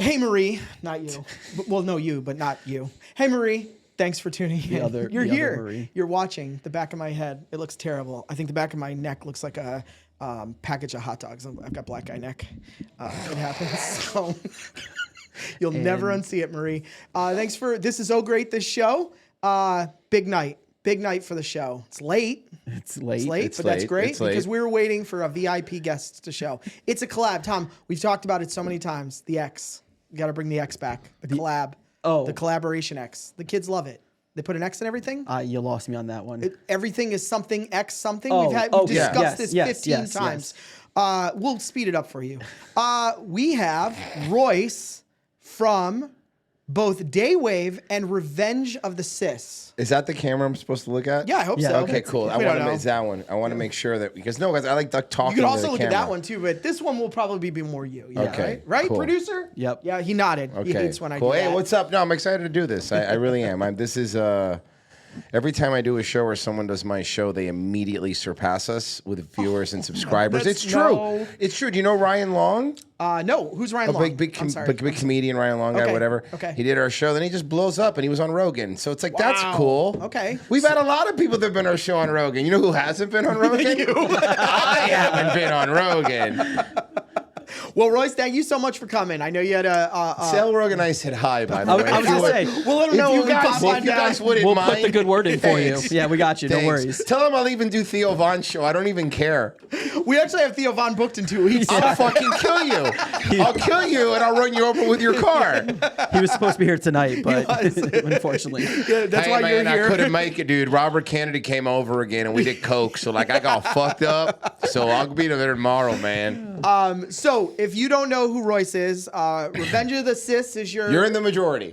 Hey, Marie. Not you. Well, no, you, but not you. Hey, Marie. Thanks for tuning in. You're here. You're watching the back of my head. It looks terrible. I think the back of my neck looks like a package of hot dogs. I've got black guy neck. It happens. So you'll never unsee it, Marie. Thanks for this is so great. This show. Big night. Big night for the show. It's late. It's late, but that's great because we were waiting for a VIP guest to show. It's a collab. Tom, we've talked about it so many times. The X. You got to bring the X back. The collab. Oh. The collaboration X. The kids love it. They put an X in everything. You lost me on that one. Everything is something X something. We've discussed this 15 times. Yes. We'll speed it up for you. We have Royce from both DayWave and Revenge of the CIS. Is that the camera I'm supposed to look at? Yeah, I hope so. Okay, cool. I want to make that one. I want to make sure that because guys, I like talking. You can also to the look camera. at that one too, but this one will probably be more you. Yeah, okay, right, cool. Producer. Yep. Yeah, he nodded. Okay, he hates when I cool. do that. Hey, what's up? No, I'm excited to do this. I really am. This is every time I do a show or someone does my show, they immediately surpass us with viewers and subscribers. It's true. No. It's true. Do you know Ryan Long? No. Who's Ryan Long? Big comedian, Ryan Long guy, whatever. Okay. He did our show, then he just blows up, and he was on Rogan. So it's like, that's cool. Okay. We've had a lot of people that have been on our show on Rogan. You know who hasn't been on Rogan? You. I haven't been on Rogan. Well, Royce, thank you so much for coming. I know you had Tell Rogan I said hi, by the way. I was going to say. We'll let him know if you guys wouldn't We'll mind. put the good word in for you. Thanks. Yeah, we got you. Thanks. No worries. Tell him I'll even do Theo Von's show. I don't even care. We actually have Theo Von booked in 2 weeks. I'll fucking kill you. I'll kill you, and I'll run you over with your car. He was supposed to be here tonight, but unfortunately. Yeah, that's why you're here. I couldn't make it, dude. Robert Kennedy came over again, and we did coke. So, I got fucked up. So, I'll be there tomorrow, man. So, if you don't know who Royce is, Revenge of the CIS is your... You're in the majority.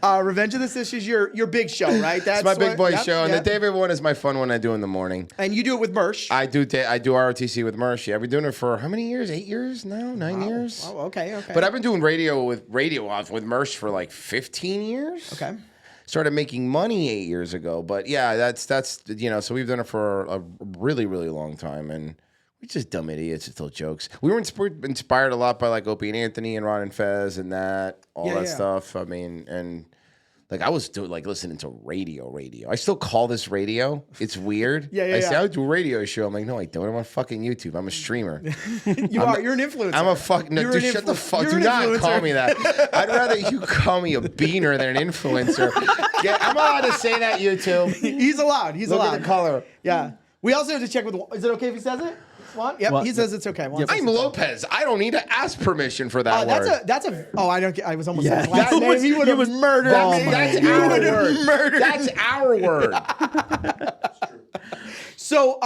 Revenge of the CIS is your big show, right? That's my big boy show. And the DayWave one is my fun one I do in the morning. And you do it with Mersh. I do ROTC with Mersh. Yeah, I've been doing it for how many years? 8 years now? 9 years? Oh, okay. But I've been doing radio with Mersh for like 15 years. Okay. Started making money 8 years ago. But yeah, that's so we've done it for a really, really long time. And we're just dumb idiots that tell jokes. We were inspired a lot by like Opie and Anthony and Ron and Fez and all that stuff. I mean, and like I was listening to radio. I still call this radio. It's weird. I say I do a radio show. I'm like, no, I don't. I'm on fucking YouTube. I'm a streamer. You're an influencer. I'm a fucking no, dude, shut the fuck. Do not call me that. I'd rather you call me a beaner than an influencer. Yeah, I'm allowed to say that, YouTube. He's allowed. Look at the color. Yeah. We also have to check with. Is it okay if he says it? Juan? Yep, he says it's okay. Yep. I'm Lopez. I don't need to ask permission for that word. I was almost saying last name. He would have murdered me. That's our word. That's our word. So,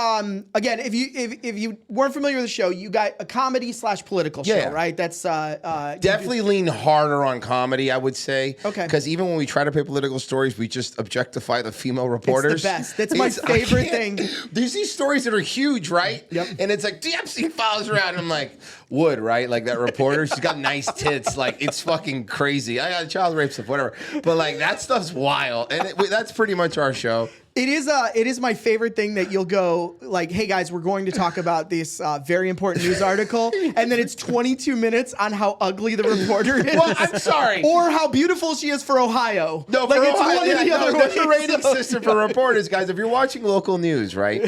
again, if you weren't familiar with the show, you got a comedy / political show, right? That's definitely lean harder on comedy, I would say. Okay. Because even when we try to play political stories, we just objectify the female reporters. It's the best. That's my favorite thing. There's these stories that are huge, right? Yep. And it's like, the Epstein files around. And I'm like, Wood, right? Like that reporter, she's got nice tits. Like, it's fucking crazy. I got child rape stuff, whatever. But like, that stuff's wild. And that's pretty much our show. It is my favorite thing that you'll go like, hey guys, we're going to talk about this very important news article, and then it's 22 minutes on how ugly the reporter is. Well, I'm sorry. Or how beautiful she is for Ohio. No, like for it's Ohio, one or the other way. There's a rating system for reporters, guys. If you're watching local news, right?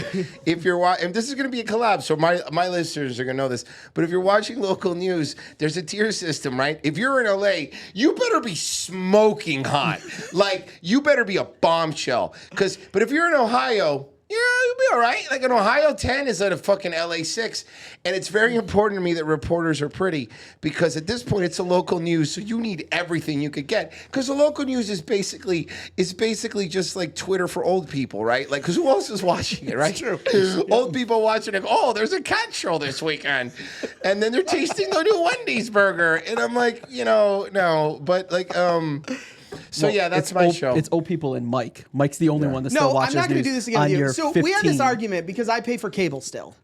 If you're and this is going to be a collab, so my listeners are going to know this. But if you're watching local news, there's a tier system, right? If you're in LA, you better be smoking hot. Like you better be a bombshell. But if you're in Ohio, yeah, you'll be all right. Like an Ohio 10 is at a fucking LA 6. And it's very important to me that reporters are pretty because at this point it's a local news, so you need everything you could get. Because the local news is basically just like Twitter for old people, right? Like, because who else is watching it, right? True. Old people watching it. Oh, there's a cat show this weekend. And then they're tasting the new Wendy's burger. And I'm like, no. But like, so that's my show. It's old people and Mike. Mike's the only one that still watches I'm not going to do this again with you. So 15. we had this argument because I pay for cable still.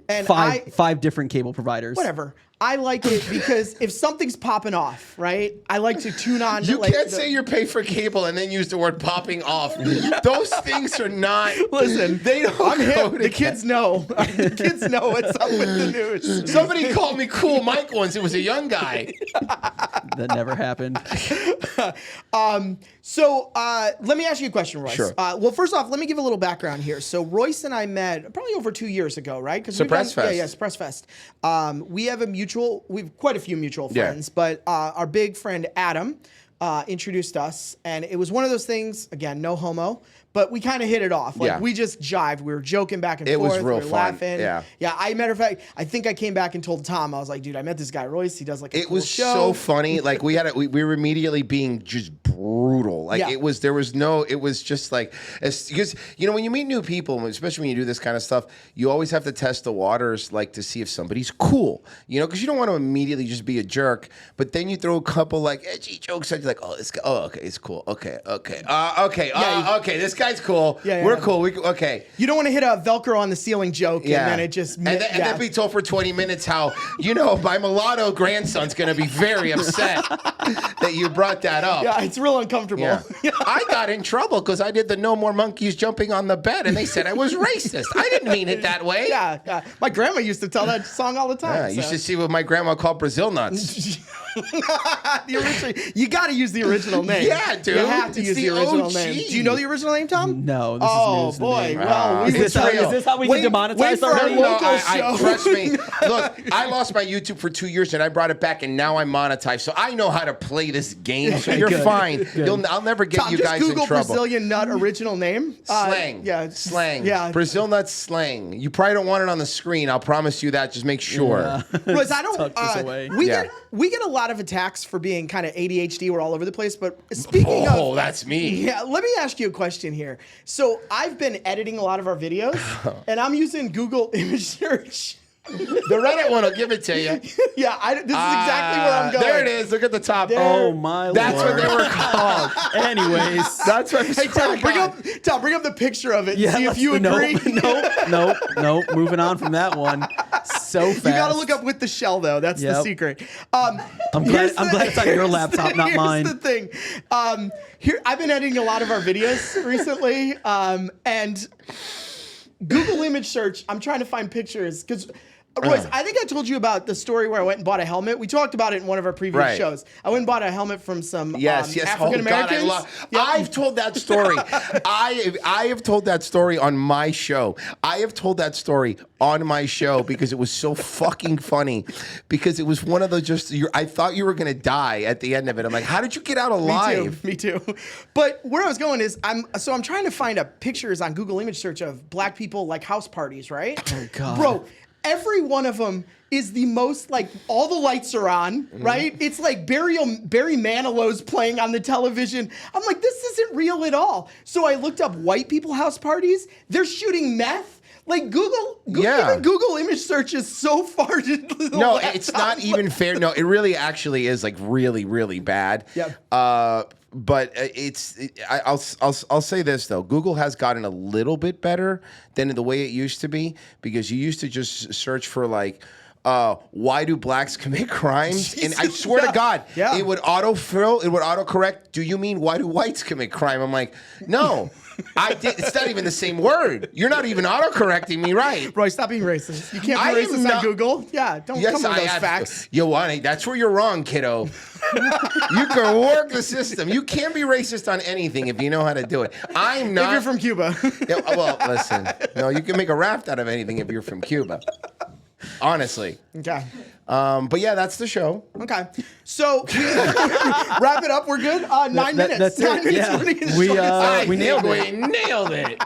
And five different cable providers. Whatever. I like it because if something's popping off, right? I like to tune on. You can't say you're paid for cable and then use the word popping off. Those things are not. Listen, they don't. I'm hip. The kids know. The kids know what's up with the news. Somebody called me Cool Mike once. It was a young guy. That never happened. So let me ask you a question, Royce. Sure. Well, first off, let me give a little background here. So Royce and I met probably over 2 years ago, right? Because Suppress Fest. Yeah, Suppress Fest. We have quite a few mutual friends, but our big friend Adam introduced us, and it was one of those things. Again, no homo. But we kind of hit it off. Like, we just jived. We were joking back and forth. It was real we were fun. laughing. Yeah. Matter of fact, I think I came back and told Tom, I was like, dude, I met this guy, Royce. He does like a It cool was show. so funny. Like, we were immediately being just brutal. Like, it was just like, because, you know, when you meet new people, especially when you do this kind of stuff, you always have to test the waters, like, to see if somebody's cool, you know, because you don't want to immediately just be a jerk, but then you throw a couple, like, edgy jokes at you, like, oh, this guy, okay, it's cool. Okay, this guy's cool. We're cool. Okay. You don't want to hit a Velcro on the ceiling joke, and then it just... And then be told for 20 minutes how, you know, my mulatto grandson's going to be very upset that you brought that up. Yeah, it's real uncomfortable. Yeah. I got in trouble because I did the no more monkeys jumping on the bed, and they said I was racist. I didn't mean it that way. Yeah. My grandma used to tell that song all the time. Yeah, you should see what my grandma called Brazil nuts. You got to use the original name. Yeah, dude. You have to use the original name. Do you know the original name, Tom? No. This is boy. Well, is this how we get demonetized already? Trust me. Look, I lost my YouTube for 2 years and I brought it back, and now I'm monetized, so I know how to play this game. So you're fine. I'll never get Tom, you guys in trouble. Just Google Brazilian nut original name. Slang. Slang. Yeah. Brazil nut slang. You probably don't want it on the screen. I'll promise you that. Just make sure. Yeah. Royce, I don't. Tuck this away. We get a lot of attacks for being kind of ADHD. We're all over the place. But speaking of, that's me. Yeah, let me ask you a question here. So I've been editing a lot of our videos, and I'm using Google image search. The Reddit one will give it to you. This is exactly where I'm going. There it is. Look at the top. Oh my Lord. That's what they were called. Anyways, that's what. Hey Tom, bring up the picture of it. And see if you agree. Nope. Moving on from that one. So fast. You got to look up with the shell though. That's the secret. I'm glad it's on your laptop, not mine. Here's the thing. Here I've been editing a lot of our videos recently, and Google image search. I'm trying to find pictures because. Royce, I think I told you about the story where I went and bought a helmet. We talked about it in one of our previous shows. I went and bought a helmet from some African Americans. I've told that story. I have told that story on my show. I have told that story on my show because it was so fucking funny. Because it was one of those I thought you were gonna die at the end of it. I'm like, how did you get out alive? Me too. But where I was going is I'm trying to find pictures on Google image search of black people like house parties, right? Oh God, bro. Every one of them is the most, like, all the lights are on, right? It's like Barry Manilow's playing on the television. I'm like, this isn't real at all. So I looked up white people house parties. They're shooting meth. Like, even Google image search is so far to the No, it's not even fair. No, it really actually is, like, really, really bad. Yeah. But I'll say this though, Google has gotten a little bit better than the way it used to be, because you used to just search for like, why do blacks commit crimes? Jesus, and I swear to God, it would autofill, it would autocorrect. Do you mean why do whites commit crime? I'm like, no. It's not even the same word. You're not even autocorrecting me right. Bro, stop being racist. You can't be racist on Google. Yeah, don't come with those facts. That's where you're wrong, kiddo. You can work the system. You can't be racist on anything if you know how to do it. I'm not. If you're from Cuba. Well, listen. No, you can make a raft out of anything if you're from Cuba. Honestly. Okay. But yeah, that's the show. Okay. So wrap it up. We're good. 9 minutes. That's 9 minutes. Yeah. We nailed it.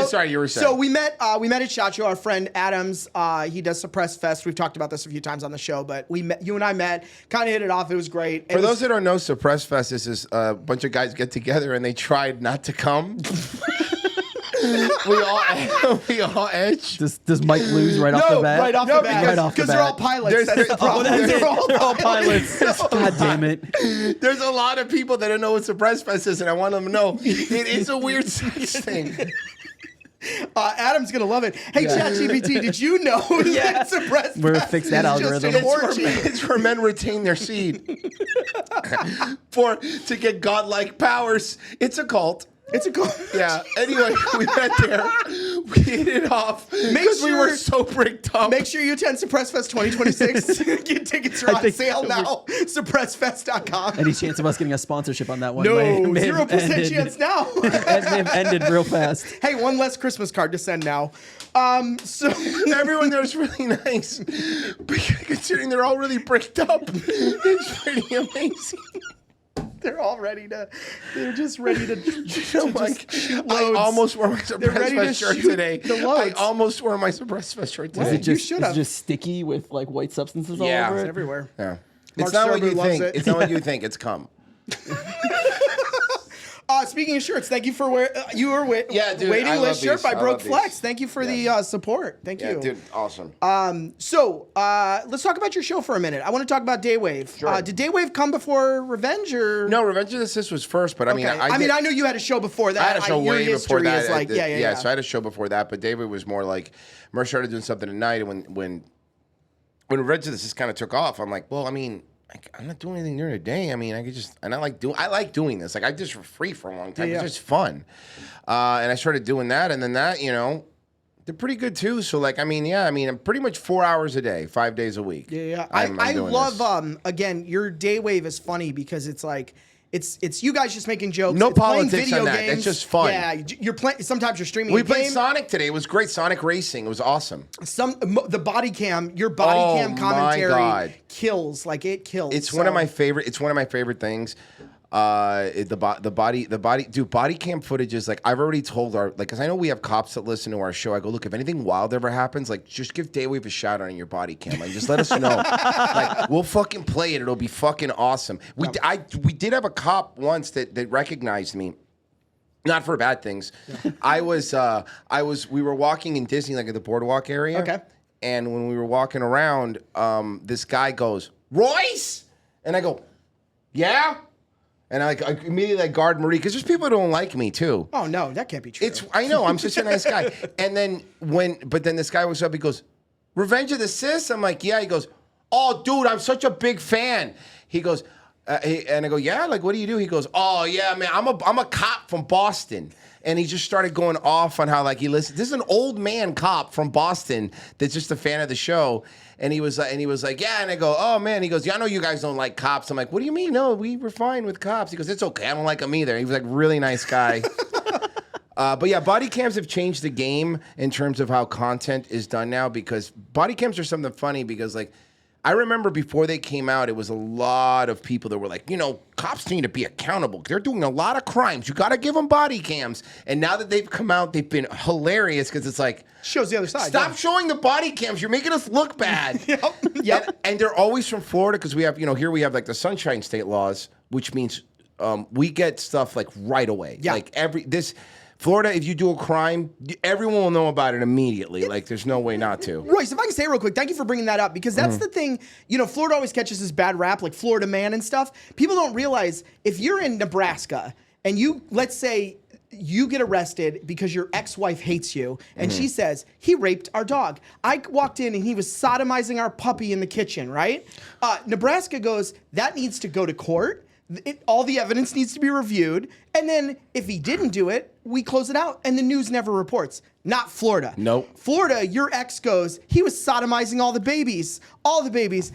Sorry, you were saying. So we met at SHOT Show. Our friend Adams, he does Suppress Fest. We've talked about this a few times on the show, but you and I met, kind of hit it off. It was great. For those that don't know, Suppress Fest is a bunch of guys get together and they tried not to come. we all edge. Does Mike lose right off the bat? Right off the bat. Because they're all pilots. That's the problem. They're all pilots. God damn it. There's a lot of people that don't know what Suppress Fest is, and I want them to know it is a weird sex thing. Adam's gonna love it. Hey, ChatGPT, did you know that suppressed We're fest fix that is just algorithm. an orgy? It's where men retain their seed to get godlike powers. It's a cult. It's a cool. Yeah. Anyway, we went there. We hit it off because we were so bricked up. Make sure you attend Suppress Fest 2026. Get tickets are on sale now. SuppressFest.com. Any chance of us getting a sponsorship on that one? No, may have 0% ended. chance now. It may have ended real fast. Hey, one less Christmas card to send now. So everyone there is really nice, but considering they're all really bricked up, it's pretty amazing. They're all ready to. They're just ready to. I almost wore my Suppress Fest shirt today. I almost wore my Suppress Fest shirt today. Is it just sticky with like white substances all over it? It's everywhere. Yeah. It's not what you think. It's not what you think. It's cum. Speaking of shirts, thank you for waiting list shirt by Broke Flex. Thank you for the support. Thank you. Dude, awesome. So let's talk about your show for a minute. I want to talk about DayWave. Sure. Did DayWave come before Revenge or no? Revenge of the Sis was first, but I mean, I know you had a show before that. I had a show way before that. Like, yeah. So I had a show before that, but DayWave was more like Merch started doing something at night, and when Revenge of the Sis kind of took off, I'm like, well, I mean, I'm not doing anything during the day. I mean, I like doing this. Like I did for free for a long time. It's just fun. And I started doing that, and then that, they're pretty good too. So like, I mean, I'm pretty much 4 hours a day, 5 days a week. Yeah. I love again, your DayWave is funny because it's like it's you guys just making jokes. No it's politics video on that. games. It's just fun. Yeah, you're playing. Sometimes you're streaming. We played Sonic today. It was great. Sonic Racing. It was awesome. The body cam, your body cam commentary kills. Like it kills. It's one of my favorite. It's one of my favorite things. The body, dude, body cam footage is like, I've already told because I know we have cops that listen to our show. I go, look, if anything wild ever happens, like just give DayWave a shout out on your body cam. Like just let us know. Like we'll fucking play it. It'll be fucking awesome. We did have a cop once that recognized me. Not for bad things. Yeah. We were walking in Disney, like at the boardwalk area. Okay. And when we were walking around, this guy goes, Royce? And I go, yeah? And I immediately guard Marie, because there's people who don't like me too. Oh no, that can't be true. I know, I'm such a nice guy. And then then this guy was up, he goes, Revenge of the Sis? I'm like, yeah. He goes, oh dude, I'm such a big fan. He goes, and I go, yeah, like what do you do? He goes, oh yeah, man, I'm a cop from Boston. And he just started going off on how like he listens. This is an old man cop from Boston that's just a fan of the show. And he was like, yeah. And I go, oh man. He goes, yeah, I know you guys don't like cops. I'm like, what do you mean? No, we were fine with cops. He goes, it's okay. I don't like them either. He was like, really nice guy. But yeah, body cams have changed the game in terms of how content is done now, because body cams are something funny because like, I remember before they came out, it was a lot of people that were like, cops need to be accountable. They're doing a lot of crimes. You got to give them body cams. And now that they've come out, they've been hilarious because it's like, shows the other side. Stop showing the body cams. You're making us look bad. Yep. And they're always from Florida because we have, here we have like the Sunshine State laws, which means we get stuff like right away. Yeah. Like Florida, if you do a crime, everyone will know about it immediately. Like, there's no way not to. Royce, if I can say real quick, thank you for bringing that up, because that's the thing. Florida always catches this bad rap, like Florida man and stuff. People don't realize if you're in Nebraska and let's say you get arrested because your ex-wife hates you, and she says, he raped our dog. I walked in and he was sodomizing our puppy in the kitchen, right? Nebraska goes, that needs to go to court. All the evidence needs to be reviewed. And then if he didn't do it, we close it out and the news never reports. Not Florida. Nope. Florida, your ex goes, he was sodomizing all the babies. All the babies.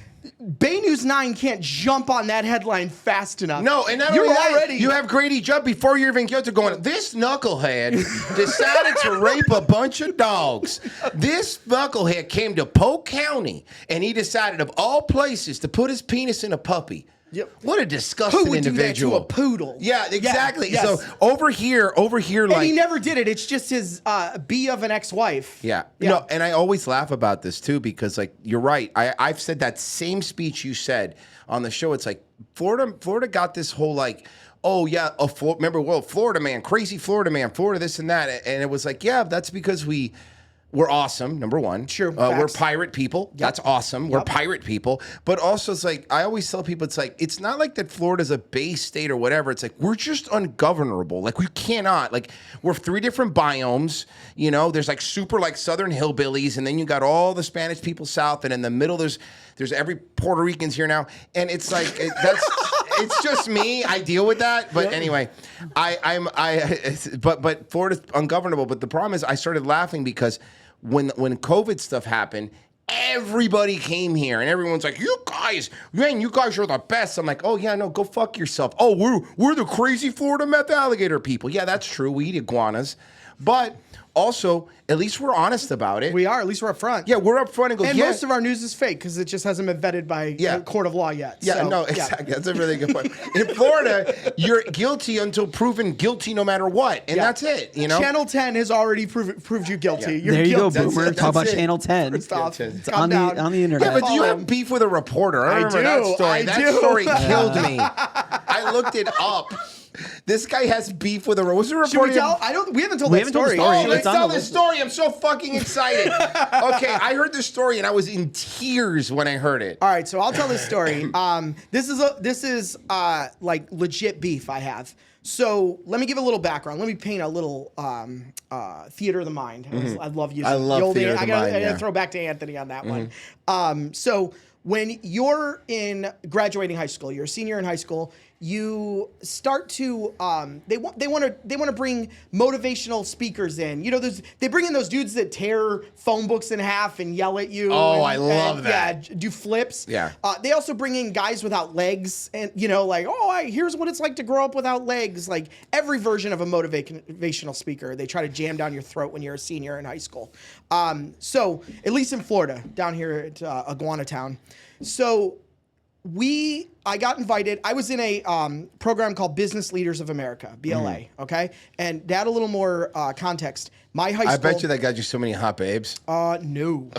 Bay News 9 can't jump on that headline fast enough. No, and not only that, you have Grady Judd before you're even guilty going, this knucklehead decided to rape a bunch of dogs. This knucklehead came to Polk County and he decided of all places to put his penis in a puppy. Yep. What a disgusting Who would individual. do that to a poodle? Yeah, exactly. Yeah, yes. So over here, and he never did it. It's just his B of an ex-wife. Yeah. And I always laugh about this too, because like, you're right. I've said that same speech you said on the show. It's like Florida got this whole like, oh yeah, remember, Florida man, crazy Florida man, Florida this and that. And it was like, yeah, that's because we We're awesome, number one. True. We're pirate people. Yep. That's awesome. We're pirate people. But also, it's like, I always tell people, it's like, it's not like that Florida's a Bay state or whatever. It's like, we're just ungovernable. Like, we cannot. Like, we're 3 different biomes. You know, there's like super like southern hillbillies, and then you got all the Spanish people south, and in the middle, there's every Puerto Rican's here now. And it's like, it's just me. I deal with that. But anyway, but Florida's ungovernable. But the problem is, I started laughing because when COVID stuff happened, everybody came here and everyone's like, you guys are the best. I'm like, oh yeah, no, go fuck yourself. Oh, we're the crazy Florida meth alligator people. Yeah, that's true. We eat iguanas. But also, at least we're honest about it. We are. At least we're up front. Yeah, we're up front and go, and most of our news is fake because it just hasn't been vetted by a court of law yet. Yeah, so, no, exactly. That's a really good point. In Florida, you're guilty until proven guilty no matter what. And that's it, you know? Channel 10 has already proved you guilty. Yeah. There you guilty. go, Boomer. Talk about Channel 10. It's on the internet. Yeah, but you have beef with a reporter. I remember that story. That story killed me. I looked it up. This guy has beef with a reporter. What's the reporter? We haven't told that story. Oh, let's tell this story. I'm so fucking excited. Okay, I heard this story and I was in tears when I heard it. All right, so I'll tell this story. This is like legit beef I have. So let me give a little background. Let me paint a little theater of the mind. I love using. I love theater of the mind. I gotta throw back to Anthony on that one. So when you're in graduating high school, you're a senior in high school. You start to they want to bring motivational speakers in. You know, they bring in those dudes that tear phone books in half and yell at you. Oh, I love that. Yeah, do flips. Yeah. They also bring in guys without legs, and you know, like, here's what it's like to grow up without legs. Like every version of a motivational speaker, they try to jam down your throat when you're a senior in high school. So at least in Florida, down here at Iguana Town, so. I got invited. I was in a program called Business Leaders of America, BLA, okay? And to add a little more context, my high school... I bet you that got you so many hot babes. No.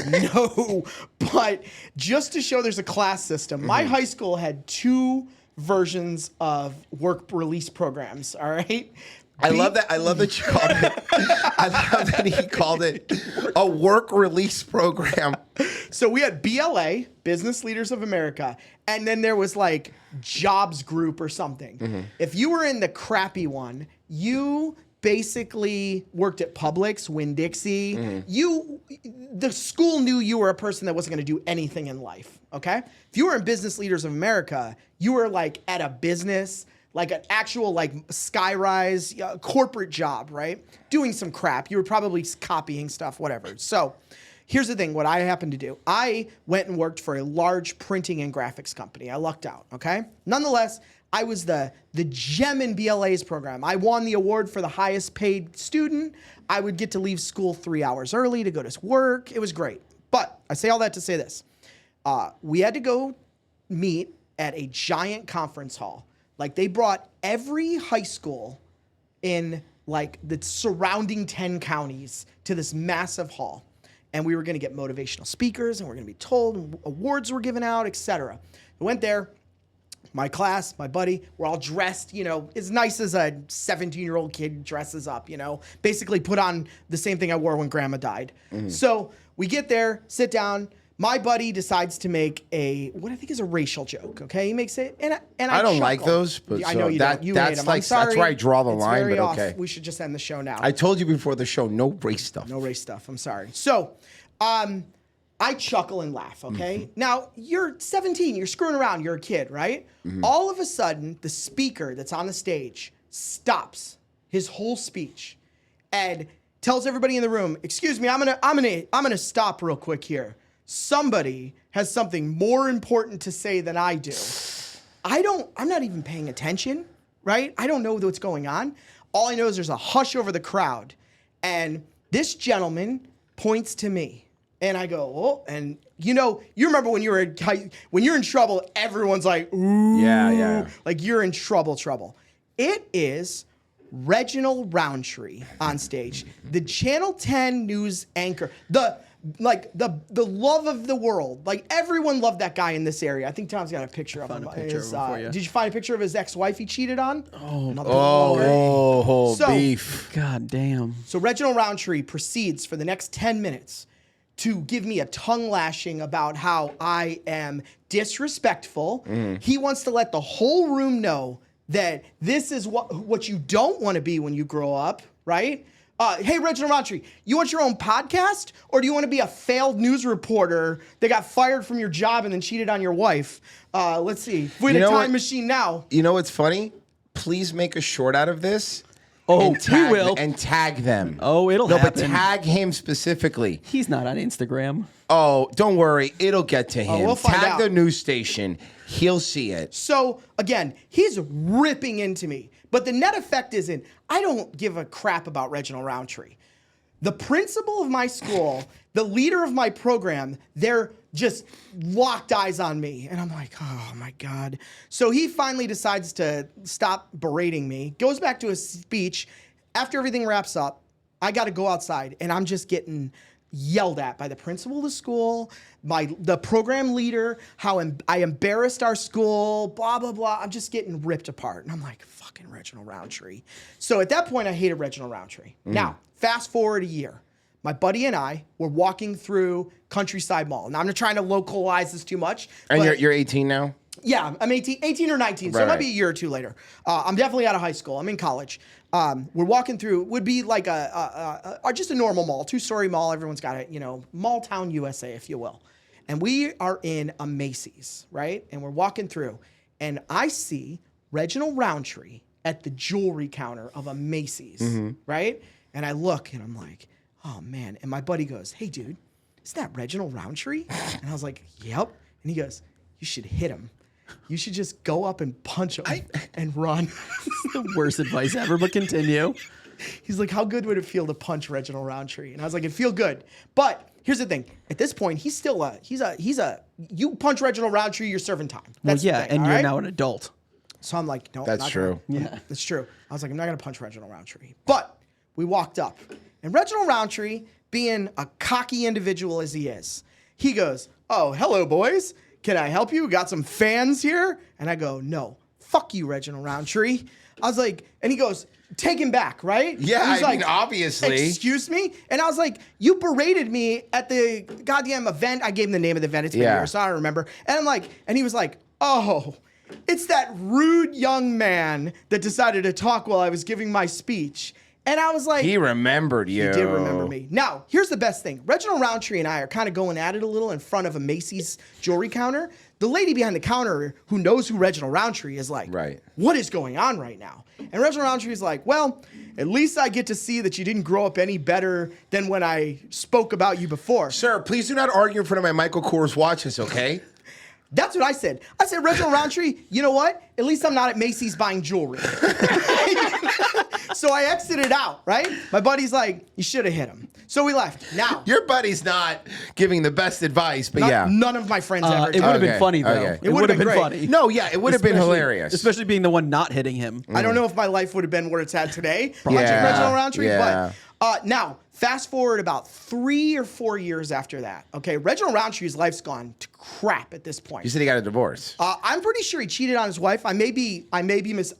No. But just to show there's a class system, my high school had 2 versions of work release programs, all right? I love that you called it. I love that he called it a work release program. So we had BLA, Business Leaders of America, and then there was like Jobs Group or something. If you were in the crappy one, you basically worked at Publix, Winn-Dixie. The school knew you were a person that wasn't going to do anything in life, okay? If you were in Business Leaders of America, you were like at a business, like an actual like skyrise corporate job, right? Doing some crap. You were probably copying stuff, whatever. So here's the thing, what I happened to do. I went and worked for a large printing and graphics company. I lucked out, okay? Nonetheless, I was the gem in BLA's program. I won the award for the highest paid student. I would get to leave school 3 hours early to go to work. It was great. But I say all that to say this. We had to go meet at a giant conference hall. Like they brought every high school in like the surrounding 10 counties to this massive hall. And we were going to get motivational speakers and we're going to be told awards were given out, etc. We went there. My class, my buddy, we're all dressed, you know, as nice as a 17-year-old kid dresses up, you know, basically put on the same thing I wore when grandma died. So we get there, sit down. My buddy decides to make what I think is a racial joke. Okay, he makes it, and I don't chuckle. like those, but I know you don't. You hate them. Like, I'm sorry. that's where I draw the line. Very but off. okay, We should just end the show now. I told you before the show, no race stuff. No race stuff. I'm sorry. So, I chuckle and laugh. Okay. Now you're 17. You're screwing around. You're a kid, right? All of a sudden, the speaker that's on the stage stops his whole speech and tells everybody in the room, "Excuse me, I'm gonna stop real quick here. Somebody has something more important to say than I do." I'm not even paying attention, right? I don't know what's going on. All I know is there's a hush over the crowd. And this gentleman points to me. And I go, "Oh," and you remember when you're in trouble, everyone's like, "Ooh." Yeah. Like you're in trouble. It is Reginald Roundtree on stage, the Channel 10 news anchor, the like the love of the world. Like everyone loved that guy in this area. I think Tom's got a picture of him. For you. Did you find a picture of his ex-wife he cheated on? Beef. God damn. So Reginald Roundtree proceeds for the next 10 minutes to give me a tongue lashing about how I am disrespectful. He wants to let the whole room know that this is what you don't want to be when you grow up, right? Hey, Reginald Roundtree, you want your own podcast? Or do you want to be a failed news reporter that got fired from your job and then cheated on your wife? Let's see. We had a time machine now. You know what's funny? Please make a short out of this. Oh, we will. And tag them. Oh, it'll happen. No, but tag him specifically. He's not on Instagram. Oh, don't worry. It'll get to him. We'll find tag out. the news station. He'll see it. So, again, he's ripping into me. But the net effect isn't, I don't give a crap about Reginald Roundtree. The principal of my school, the leader of my program, they're just locked eyes on me. And I'm like, oh my God. So he finally decides to stop berating me, goes back to his speech. After everything wraps up, I got to go outside and I'm just getting yelled at by the principal of the school, the program leader, how I embarrassed our school, blah, blah, blah. I'm just getting ripped apart. And I'm like, fucking Reginald Roundtree. So at that point, I hated Reginald Roundtree. Now, fast forward a year. My buddy and I were walking through Countryside Mall. Now, I'm not trying to localize this too much. And you're 18 now? Yeah, I'm 18 or 19, so it might be a year or two later. I'm definitely out of high school. I'm in college. We're walking through, would be like just a normal mall, 2-story mall. Everyone's got it, Mall Town, USA, if you will. And we are in a Macy's, right? And we're walking through, and I see Reginald Roundtree at the jewelry counter of a Macy's, right? And I look, and I'm like, oh, man. And my buddy goes, hey, dude, is that Reginald Roundtree? And I was like, yep. And he goes, you should hit him. You should just go up and punch him and run. The worst advice ever, but continue. He's like, how good would it feel to punch Reginald Roundtree? And I was like, it'd feel good. But here's the thing. At this point, he's still you punch Reginald Roundtree, you're serving time. That's the thing, and you're now an adult. So I'm like, no, that's true. Yeah, that's true. I was like, I'm not going to punch Reginald Roundtree. But we walked up. And Reginald Roundtree, being a cocky individual as he is, he goes, oh, hello, boys. Can I help you? Got some fans here? And I go, no, fuck you, Reginald Roundtree. I was like, and he goes, take him back, right? Yeah, He's like, obviously. Excuse me? And I was like, you berated me at the goddamn event. I gave him the name of the event. It's been years, so I don't remember. And I'm like, and he was like, oh, it's that rude young man that decided to talk while I was giving my speech. And I was like... He remembered you. He did remember me. Now, here's the best thing. Reginald Roundtree and I are kind of going at it a little in front of a Macy's jewelry counter. The lady behind the counter who knows who Reginald Roundtree is like, what is going on right now? And Reginald Roundtree is like, well, at least I get to see that you didn't grow up any better than when I spoke about you before. Sir, please do not argue in front of my Michael Kors watches, okay? That's what I said. I said, Reginald Roundtree, you know what? At least I'm not at Macy's buying jewelry. So I exited out, right? My buddy's like, you should have hit him. So we left. Now. Your buddy's not giving the best advice, but None of my friends ever did. It would have been funny, though. Okay. It would have been great. funny. No, yeah, it would have been hilarious. Especially being the one not hitting him. I don't know if my life would have been where it's at today, watching Reginald Roundtree, but now, fast forward about 3 or 4 years after that. Okay, Reginald Roundtree's life's gone to crap at this point. You said he got a divorce. I'm pretty sure he cheated on his wife. I may be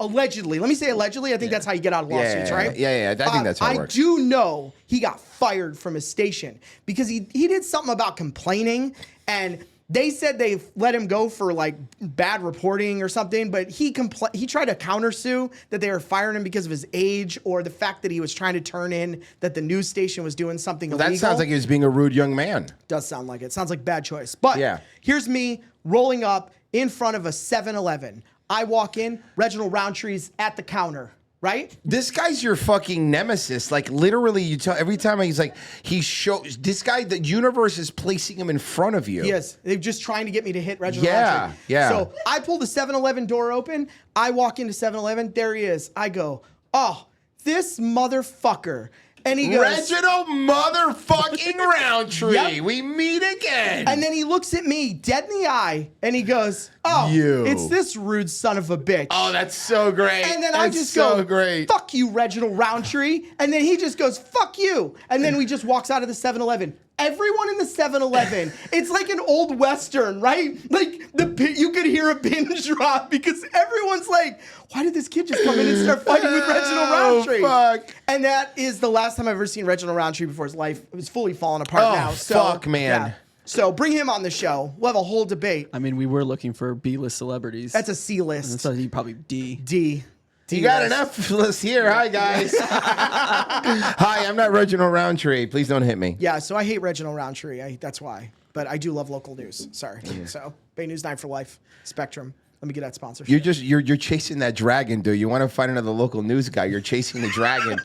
allegedly. Let me say allegedly. I think that's how you get out of lawsuits, right? Yeah. I think that's how it works. I do know he got fired from his station because he did something about complaining, and they said they let him go for like bad reporting or something, but he tried to countersue that they were firing him because of his age or the fact that he was trying to turn in that the news station was doing something illegal. That sounds like he was being a rude young man. Does sound like it. Sounds like a bad choice. But here's me rolling up in front of a 7-Eleven. I walk in, Reginald Roundtree's at the counter. Right? This guy's your fucking nemesis. Like, literally, you tell every time he's like, he shows this guy, the universe is placing him in front of you. Yes. They're just trying to get me to hit Reginald Roundtree. Yeah. So I pull the 7-Eleven door open. I walk into 7-Eleven. There he is. I go, oh, this motherfucker. And he goes, Reginald motherfucking Roundtree. Yep. We meet again. And then he looks at me dead in the eye and he goes, oh, it's this rude son of a bitch. Oh, that's so great. And then I just go, fuck you, Reginald Roundtree. And then he just goes, fuck you. And then we just walks out of the 7-Eleven. everyone in the 7-Eleven, it's like an old Western, right? Like you could hear a pin drop because everyone's like, why did this kid just come in and start fighting with Reginald Roundtree? Fuck. And that is the last time I've ever seen Reginald Roundtree before his life was fully falling apart now. So, fuck, man. Yeah. So bring him on the show. We'll have a whole debate. I mean, we were looking for B-list celebrities. That's a C-list. So he probably D. D. You got an F list here. Hi, guys. Hi, I'm not Reginald Roundtree. Please don't hit me. Yeah, so I hate Reginald Roundtree. That's why. But I do love local news. Sorry. So Bay News 9 for Life, Spectrum. Let me get that sponsorship. You're chasing that dragon, dude. You want to find another local news guy. You're chasing the dragon.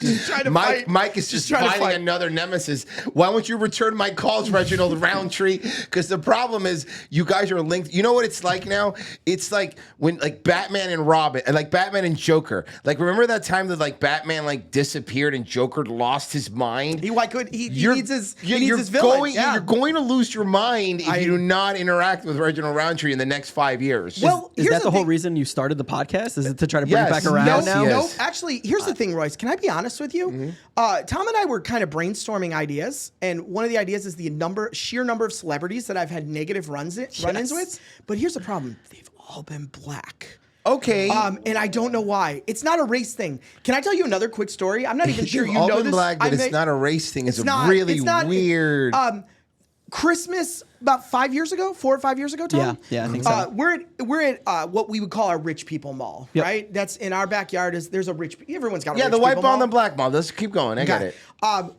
Mike is just finding another nemesis. Why won't you return my calls, Reginald Roundtree? Because the problem is you guys are linked. You know what it's like now? It's like when Batman and Robin, and like Batman and Joker. Like remember that time that Batman disappeared and Joker lost his mind? He needs his villain. You're going to lose your mind if you do not interact with Reginald Roundtree in the next 5 years. Well, is that the whole reason you started the podcast? Is it to try to bring it back around now? No, actually, here's the thing, Royce. Can I be honest with you? Tom and I were kind of brainstorming ideas, and one of the ideas is the sheer number of celebrities that I've had negative run-ins with. But here's the problem. They've all been black. Okay. And I don't know why. It's not a race thing. Can I tell you another quick story? I'm not even sure you know this. Black, but it's not a race thing. It's really weird. Christmas about 5 years ago, 4 or 5 years ago, Tom? Yeah, I think so. We're at what we would call our rich people mall, right? That's in our backyard. There's a everyone's got a rich the white people mall mall. and the black mall. Let's keep going. I got it.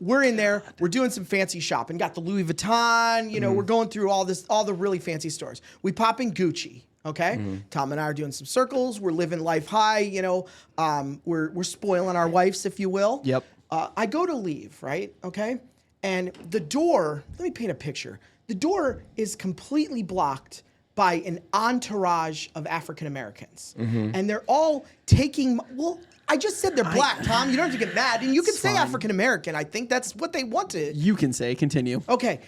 We're in there. We're doing some fancy shopping. Got the Louis Vuitton. You know, we're going through all the really fancy stores. We pop in Gucci. Okay, Tom and I are doing some circles. We're living life high. You know, we're spoiling our wives, if you will. Yep. I go to leave, right? Okay. And the door, let me paint a picture. The door is completely blocked by an entourage of African Americans. And they're all taking, I just said they're black, Tom. You don't have to get mad. And you can say African American. I think that's what they wanted. You can say, continue. Okay.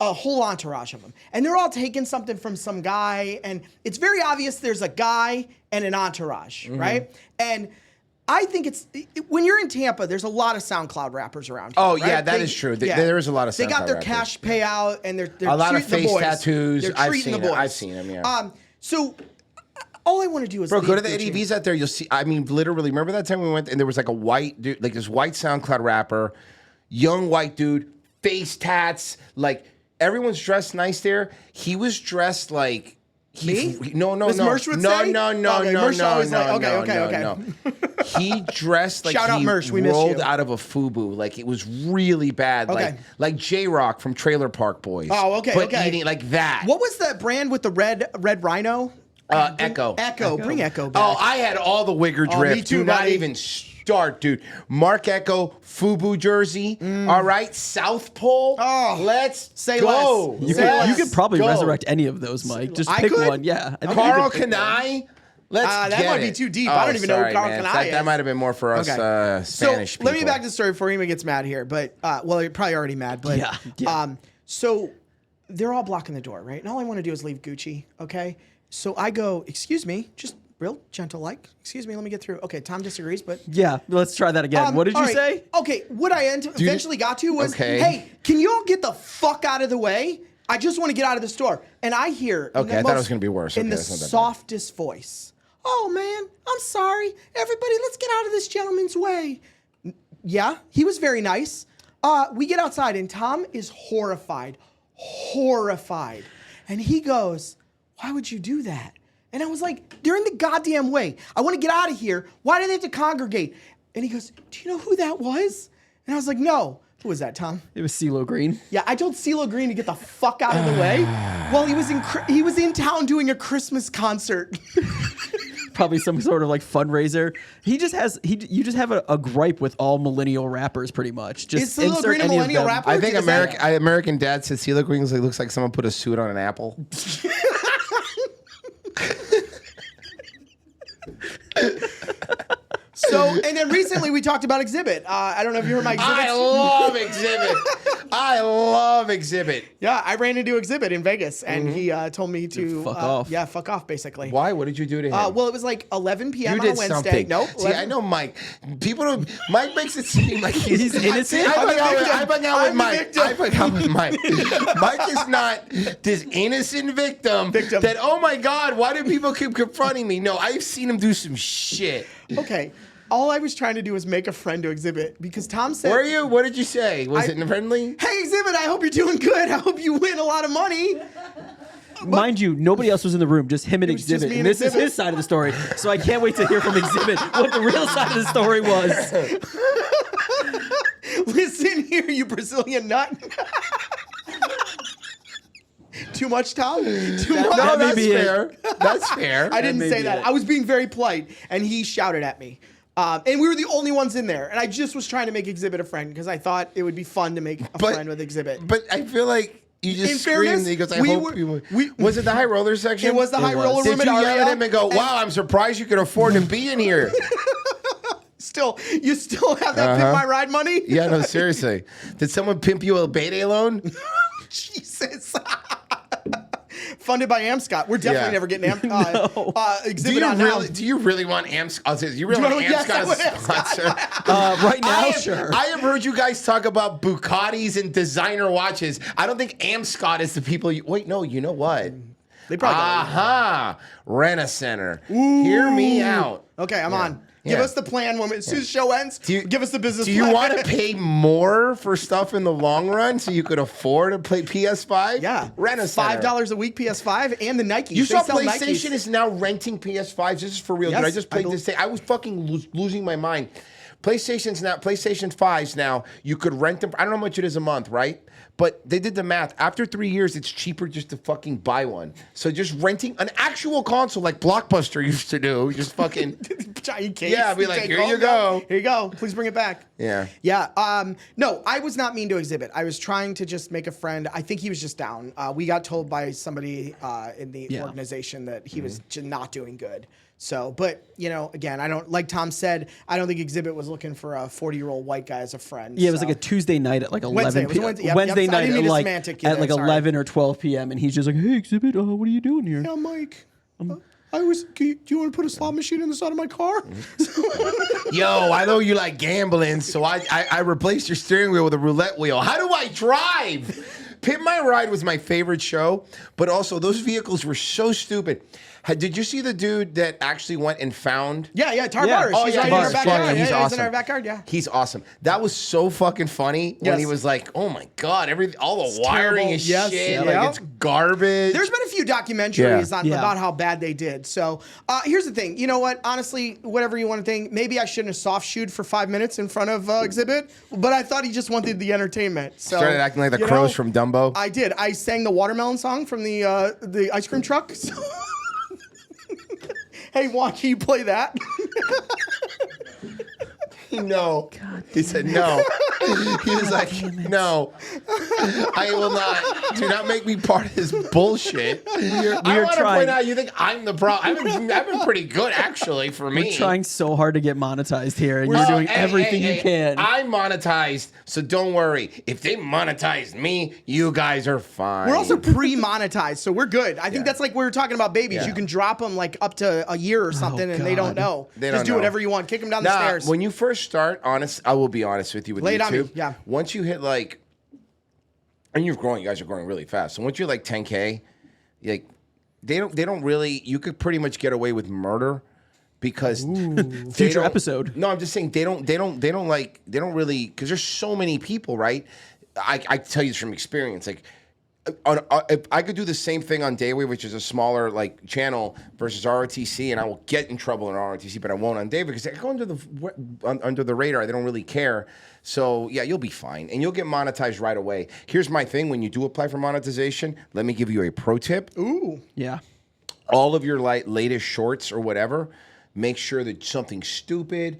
A whole entourage of them. And they're all taking something from some guy. And it's very obvious there's a guy and an entourage, right? And I think when you're in Tampa, there's a lot of SoundCloud rappers around here. Oh, right? yeah, that is true. There is a lot of SoundCloud They got their rappers. Cash payout, and they're a lot of treating face the boys. tattoos. They're treating the boys. I've seen them, yeah. So all I want to do is go to the ADVs out there. You'll see. I mean, literally, remember that time we went and there was a white dude, this white SoundCloud rapper, young white dude, face tats, everyone's dressed nice there. He was dressed like. Me? No. He dressed like Shout out he Mersh, we miss rolled you. out of a FUBU. Like it was really bad. Okay. Like J-Rock from Trailer Park Boys. Oh, okay, but okay. eating like that. What was that brand with the red Rhino? Echo. Bring Echo back. Oh, I had all the Wigger drift. Me too, Do not buddy. even start, dude. Mark Echo, FUBU jersey. All right, South Pole. Oh, let's say go. less. You could probably go. resurrect any of those, Mike. Just I pick could? one. Yeah. I think Carl you could pick one. Kanai. Let's that get might it. be too deep. I don't even know who Carl Kanai is. That might have been more for us Spanish so people. let me get back to the story before anyone gets mad here. But you're probably already mad. But Yeah. so they're all blocking the door, right? And all I want to do is leave Gucci. Okay. So I go, excuse me, just real gentle like. Excuse me, let me get through. Okay, Tom disagrees, but Yeah, let's try that again. What did you say? Okay, what I eventually got to was, hey, can you all get the fuck out of the way? I just want to get out of the store. And I hear Okay, I thought it was going to be worse. in Okay, the that's not that bad. softest voice. Oh man, I'm sorry. Everybody, let's get out of this gentleman's way. Yeah, he was very nice. We get outside and Tom is horrified. And he goes, why would you do that? And I was like, they're in the goddamn way. I want to get out of here. Why do they have to congregate? And he goes, do you know who that was? And I was like, no. Who was that, Tom? It was CeeLo Green. Yeah, I told CeeLo Green to get the fuck out of the way while he was in town doing a Christmas concert. Probably some sort of fundraiser. You just have a gripe with all millennial rappers, pretty much. Just Is CeeLo Green a any of millennial them. rapper? I think American Dad said CeeLo Green looks like someone put a suit on an apple. So, and then recently we talked about Exhibit. I don't know if you heard my Exhibit. I love Exhibit. I love Exhibit. Yeah, I ran into Exhibit in Vegas, and he told me to fuck off. Yeah, fuck off, basically. Why? What did you do to him? Well, it was like 11 p.m. You on a did Wednesday. something. Nope. See, I know Mike. People don't. Mike makes it seem like he's innocent. I hung out with I'm the Mike. victim. I hung out with Mike. Mike is not this innocent victim. That, oh my God, why do people keep confronting me? No, I've seen him do some shit. Okay. All I was trying to do was make a friend to Exhibit because Tom said. Were you? What did you say? Was it friendly? Hey, Exhibit, I hope you're doing good. I hope you win a lot of money. Mind you, nobody else was in the room, just him and was just Exhibit. me And and this is Exhibit. his side of the story. So I can't wait to hear from Exhibit what the real side of the story was. Listen here, you Brazilian nut. Too much, Tom? Too much? No, may that's be it. fair. That's fair. I didn't may say be that. it. I was being very polite, and he shouted at me. And we were the only ones in there. And I just was trying to make Exhibit a friend because I thought it would be fun to make a friend with Exhibit. But I feel like you just In screamed. fairness, He goes, I we hope were- you. we- Was it the high roller section? It was the high roller Did room you at yell at Aria. him and go, wow, I'm surprised you could afford to be in here? You still have that Pimp My Ride money? Yeah, no, seriously. Did someone pimp you a payday loan? Jesus. Funded by Amscott. We're definitely Yeah. never getting Exhibit Do on now. you really want Amscott? I'll say, do you really want Yes, I Amscott want as a sponsor? Right now, sure. I have heard you guys talk about Bugattis and designer watches. I don't think Amscott is the people you... Wait, no, you know what? They probably got Aha! Rent-A-Center. Hear me out. it. Okay, I'm on. Give Yeah. us the plan when as soon as the show ends. Give us the business Do you plan. want to pay more for stuff in the long run so you could afford to play PS5? Yeah. Rent-A-Center. $5 a week PS5 and the Nikes. You They saw sell PlayStation Nikes. is now renting PS5s. This is for real. Yes, Dude, I just played I this thing. I was fucking losing my mind. PlayStation 5s now, you could rent them. I don't know how much it is a month, right? But they did the math. After 3 years, it's cheaper just to fucking buy one. So just renting an actual console like Blockbuster used to do, just fucking... Giant case. Yeah, be You like, take here home, you go. Here you go. Please bring it back. Yeah. Yeah. No, I was not mean to Exhibit. I was trying to just make a friend. I think he was just down. We got told by somebody in the organization that he was just not doing good. So, but, you know, again, I don't, like Tom said, I don't think Exhibit was looking for a 40-year-old white guy as a friend. Yeah, it was like a Tuesday night at like 11 Wednesday. It was p.m. Wednesday. Yep, Wednesday yep. I night didn't at mean to like, semantic you at there, like sorry. 11 or 12 p.m. And he's just like, hey, Exhibit, what are you doing here? Yeah, Mike. Do you want to put a slot machine in the side of my car? Yo, I know you like gambling, so I replaced your steering wheel with a roulette wheel. How do I drive? Pimp My Ride was my favorite show, but also those vehicles were so stupid. Did you see the dude that actually went and found? Yeah, Tar Yeah. Bars. Oh, He's yeah, right in our Bars. backyard. Yeah, he's He's awesome. in our backyard, yeah. He's awesome. That was so fucking funny when Yes. he was like, "Oh my god, all the wiring terrible. is Yes. shit. Yeah. Like it's garbage." There's been a few documentaries Yeah. on Yeah. about how bad they did. So here's the thing. You know what? Honestly, whatever you want to think, maybe I shouldn't have soft shoed for 5 minutes in front of Exhibit, but I thought he just wanted the entertainment. So Started acting like the you crows know, from Dumbo. I did. I sang the watermelon song from the ice cream truck. So hey, Juan, can you play that? No. He said no. He was like, no, I will not. Do not make me part of this bullshit. I want to trying. point out, you think I'm the problem. I've been pretty good, actually, for me. We're trying so hard to get monetized here, and you're doing everything you can. I'm monetized, so don't worry. If they monetized me, you guys are fine. We're also pre-monetized, so we're good. I think that's like we were talking about babies. Yeah. You can drop them like up to a year or something, and they don't God. know. They Just don't do know. whatever you want. Kick them down the stairs. When you first start, I will be honest with you with Lay it on me, YouTube. yeah. Once you hit like, and you guys are growing really fast. So once you're like 10K, they don't really. You could pretty much get away with murder because Future episode. No, I'm just saying they don't really, because there's so many people, right? I tell you this from experience, like. If I could do the same thing on DayWave, which is a smaller like channel, versus ROTC, and I will get in trouble in ROTC, but I won't on DayWave because I go under the radar. They don't really care. So yeah, you'll be fine, and you'll get monetized right away. Here's my thing: when you do apply for monetization, let me give you a pro tip. Ooh. Yeah. All of your latest shorts or whatever, make sure that something stupid.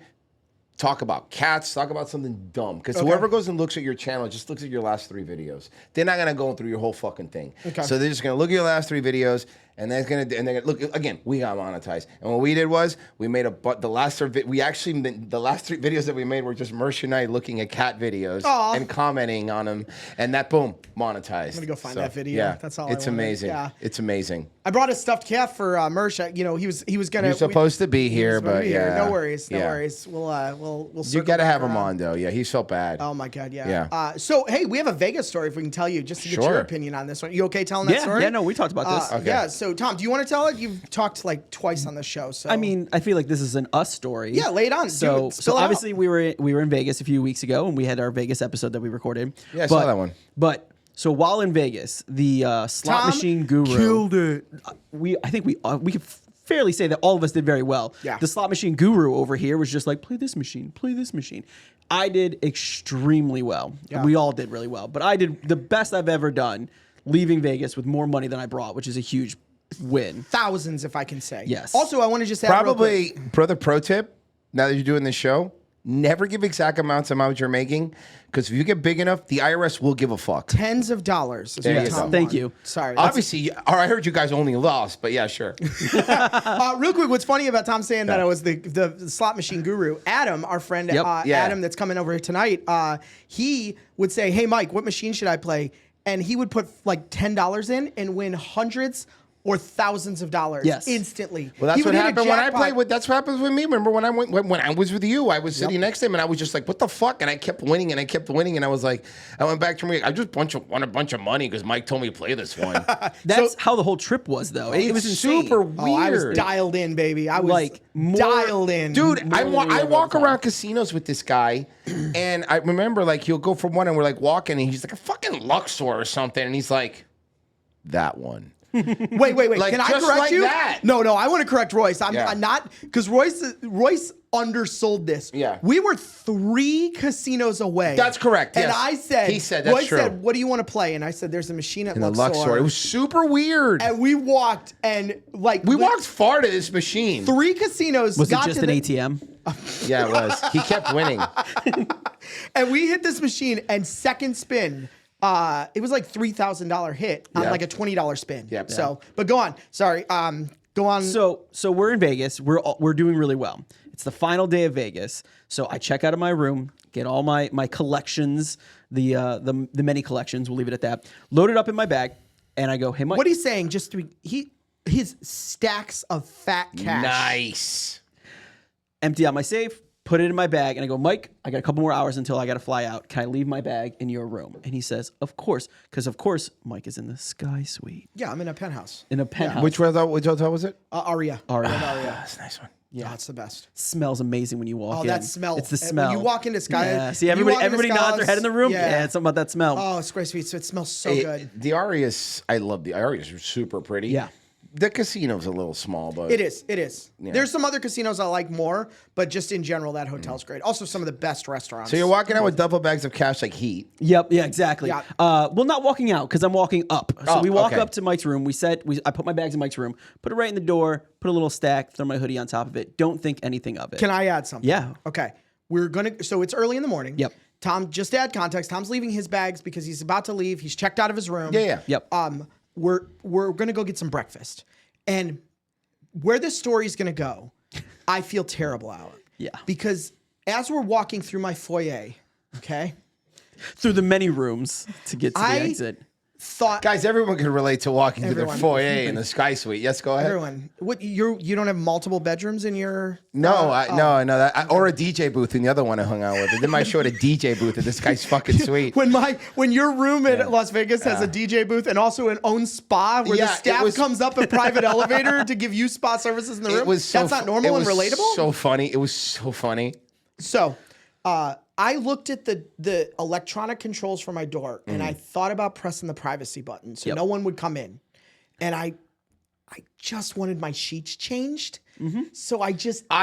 Talk about cats. Talk about something dumb. Because whoever goes and looks at your channel just looks at your last 3 videos. They're not going to go through your whole fucking thing. Okay. So they're just going to look at your last 3 videos, And they're gonna look again. We got monetized, and what we did was we made the last 3 videos that we made were just Mersh and I looking at cat videos and commenting on them, and that boom monetized. I'm gonna go find that video. Yeah, that's all. It's amazing. Yeah, it's amazing. I brought a stuffed cat for Mersh. You know, he was gonna. You're supposed to be here, but yeah, no worries, no worries. We'll. You gotta have him on though. Yeah, he felt bad. Oh my god, yeah. So hey, we have a Vegas story if we can tell you just to get your opinion on this one. You okay telling that story? Yeah, no, we talked about this. Okay. Yeah. So Tom, do you want to tell it? You've talked like twice on the show. So I mean, I feel like this is an us story. Yeah, lay it on. So obviously we were in Vegas a few weeks ago, and we had our Vegas episode that we recorded. Yeah, I saw that one. But so while in Vegas, the slot machine guru killed it. I think we could fairly say that all of us did very well. Yeah. The slot machine guru over here was just like, play this machine, play this machine. I did extremely well. Yeah. We all did really well, but I did the best I've ever done, leaving Vegas with more money than I brought, which is a huge win. Thousands, if I can say. Yes. Also, I want to just add Probably, brother, pro tip, now that you're doing this show, never give exact amounts you're making, because if you get big enough, the IRS will give a fuck. tens of dollars. Is There what you Tom go. Thank won. you. Sorry. Obviously, or I heard you guys only lost, but yeah, sure. Real quick, what's funny about Tom saying that I was the slot machine guru? Adam, our friend, Yep. Yeah. Adam, that's coming over here tonight. He would say, "Hey, Mike, what machine should I play?" And he would put like $10 in and win hundreds or thousands of dollars instantly. Well, that's He what would hit a happened when I jackpot. played with. That's what happens with me. Remember when I was with you? I was sitting next to him, and I was just like, "What the fuck?" And I kept winning, and I kept winning, and I was like, I went back to me. I just won a bunch of money because Mike told me to play this one. That's how the whole trip was, though. It was insane. super weird. Oh, I was dialed in, baby. I was Like, more- dialed in, Dude, I than walk time. around casinos with this guy, and I remember like he'll go from one, and we're like walking, and he's like a fucking Luxor or something, and he's like, that one. Wait. Like, Can I just correct like you? that. No. I want to correct Royce. I'm Yeah. not, because Royce undersold this. Yeah. We were 3 casinos away. That's correct, And yes. I said, He said, that's Royce true. said, "What do you want to play?" And I said, "There's a machine at In the Luxor." Luxor, it was super weird. And we walked and like We walked far to this machine. 3 casinos. Was it got just to an the, ATM? Yeah, it was. He kept winning. And we hit this machine, and second spin, it was like $3,000 hit on Yeah. like a $20 spin. Yep. So, but go on. Sorry. Go on. So we're in Vegas. We're doing really well. It's the final day of Vegas. So I check out of my room, get all my collections, the many collections. We'll leave it at that. Load it up in my bag, and I go, "Hey, Mike." What he's saying, just to be, his stacks of fat cash. Nice. Empty out my safe, put it in my bag, and I go, "Mike, I got a couple more hours until I got to fly out. Can I leave my bag in your room?" And he says, "Of course," because of course Mike is in the Sky Suite, Yeah, I'm in a penthouse. in a penthouse. Which hotel was it? Aria. Aria. That's a nice one. Yeah, it's the best. Smells amazing when you walk Oh, in. that smell. It's the And smell. when you walk into Sky- Yeah. See, you everybody walk into nods their Sky's- head in the room. yeah. Yeah, it's something about that smell. Oh, it's great sweet. So it smells so good. The Arias, I love the Arias. Are super pretty. Yeah. The casino's a little small, but It is. There's some other casinos I like more, but just in general, that hotel's great. Also, some of the best restaurants. So you're walking out with duffel bags of cash like heat. Yep. Yeah. Exactly. Yeah. Well, not walking out because I'm walking up. So Oh, we walk okay. up to Mike's room. I put my bags in Mike's room. Put it right in the door. Put a little stack. Throw my hoodie on top of it. Don't think anything of it. Can I add something? Yeah. Okay. So it's early in the morning. Yep. Tom, just to add context, Tom's leaving his bags because he's about to leave. He's checked out of his room. Yeah. Yep. We're gonna go get some breakfast. And where this story is gonna go, I feel terrible out. Yeah. Because as we're walking through my foyer, okay, Through the many rooms to get to the I exit. thought Guys, everyone can relate to walking to Everyone. the foyer in the Sky Suite. Yes, go ahead. everyone, what you don't have multiple bedrooms in your No, I know that. Or a DJ booth in the other one I hung out with. Then I showed a DJ booth at this guy's fucking suite. When your room at Las Vegas has a DJ booth and also an own spa where the Yeah, it staff was- comes up a private elevator to give you spa services in the room. It was so That's not normal and relatable. So funny. It was so funny. So, I looked at the electronic controls for my door and I thought about pressing the privacy button so no one would come in. And I just wanted my sheets changed. So I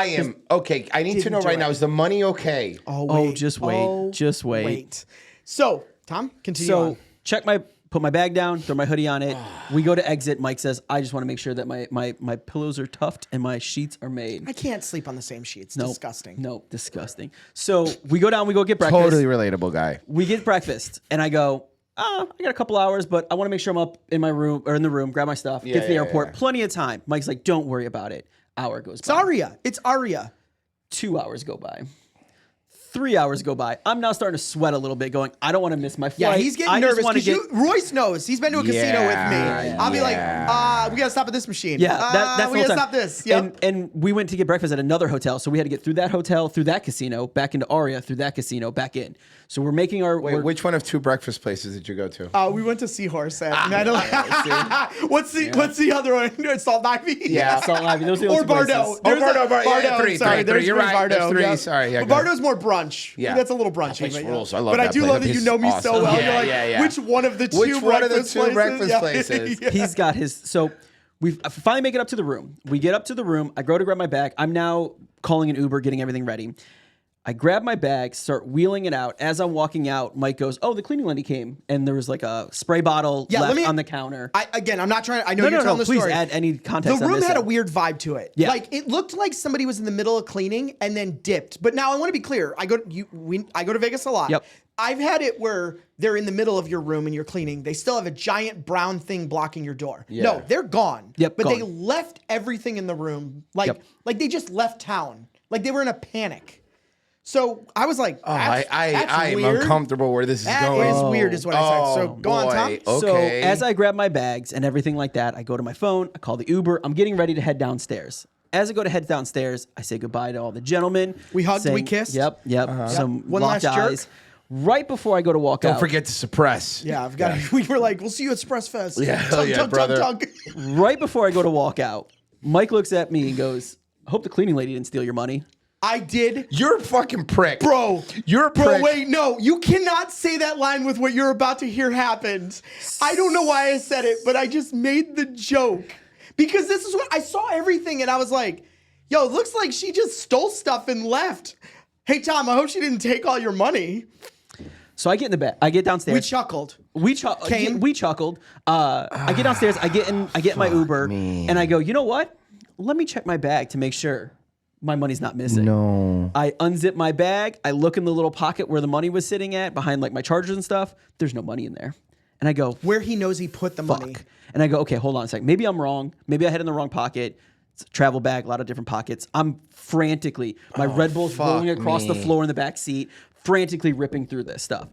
am okay. I need to Didn't know do right it. now, is the money okay? Oh, just wait. Just wait. So, Tom, continue on. Put my bag down, throw my hoodie on it. We go to exit. Mike says, "I just want to make sure that my pillows are tucked and my sheets are made." I can't sleep on the same sheets. Disgusting. No, disgusting. So we go down, we go get breakfast. Totally relatable guy. We get breakfast, and I go, I got a couple hours, but I want to make sure I'm up in my room or in the room, grab my stuff, get to the airport. Plenty of time. Mike's like, don't worry about it. Hour goes by. It's Aria. It's Aria. 2 hours go by. 3 hours go by. I'm now starting to sweat a little bit going, I don't want to miss my flight. Yeah, he's getting nervous because Royce knows. He's been to a casino with me. I'll be like, we got to stop at this machine. Yeah, that's we got to stop this. Yep. And we went to get breakfast at another hotel. So we had to get through that hotel, through that casino, back into Aria, through that casino, back in. So we're making our... Wait, which one of 2 breakfast places did you go to? We went to Seahorse at What's the other one? It's Salt and Ivy? Yeah, Salt and Ivy. Those are the or only two places. Bardo. Bardo. Three. Sorry, there's you're right. Bardo. There's 3. Sorry. Yeah, but Bardo's more brunch. Yeah. That's a little brunchy. That place But, rules. I love but that I do place. love that you know me so well. Yeah, You're like, which one of the two breakfast places? He's got his... So we finally make it up to the room. We get up to the room. I go to grab my bag. I'm now calling an Uber, getting everything ready. I grab my bag, start wheeling it out. As I'm walking out, Mike goes, "Oh, the cleaning lady came," and there was like a spray bottle left on the counter. I'm not trying. I know you're telling the story. Please add any context. The room had a weird vibe to it. Yeah. Like it looked like somebody was in the middle of cleaning and then dipped. But now I want to be clear. I go to Vegas a lot. Yep. I've had it where they're in the middle of your room and you're cleaning. They still have a giant brown thing blocking your door. Yeah. No, they're gone. Yep, but gone. they like everything in the room. Like they just left town. Like they were in a panic. So I was like, I am weird. uncomfortable where this is going. That is weird, is what I said. So go on, Tom. Okay. So as I grab my bags and everything like that, I go to my phone, I call the Uber, I'm getting ready to head downstairs. As I go to head downstairs, I say goodbye to all the gentlemen. We hugged, we kissed. Yep. Some One locked last jerk. eyes. Right before I go to walk out. Don't forget to suppress. Yeah, I've got. We were like, we'll see you at Express Fest. Yeah, hell yeah, brother. Right before I go to walk out, Mike looks at me and goes, "I hope the cleaning lady didn't steal your money." I did. You're a fucking prick. Bro. You're a prick. Bro, wait, no. You cannot say that line with what you're about to hear happened. I don't know why I said it, but I just made the joke. Because this is what I saw everything and I was like, yo, it looks like she just stole stuff and left. Hey, Tom, I hope she didn't take all your money. So I get in the bed. I get downstairs. We chuckled. We chuckled. I get downstairs. I get in my Uber, and I go, you know what? Let me check my bag to make sure my money's not missing. No. I unzip my bag. I look in the little pocket where the money was sitting at, behind like my chargers and stuff. There's no money in there. And I go, where he knows he put the money. And I go, okay, hold on a second. Maybe I'm wrong. Maybe I had it in the wrong pocket. It's a travel bag, a lot of different pockets. I'm frantically, my Red Bull's rolling across the floor in the back seat, frantically ripping through this stuff.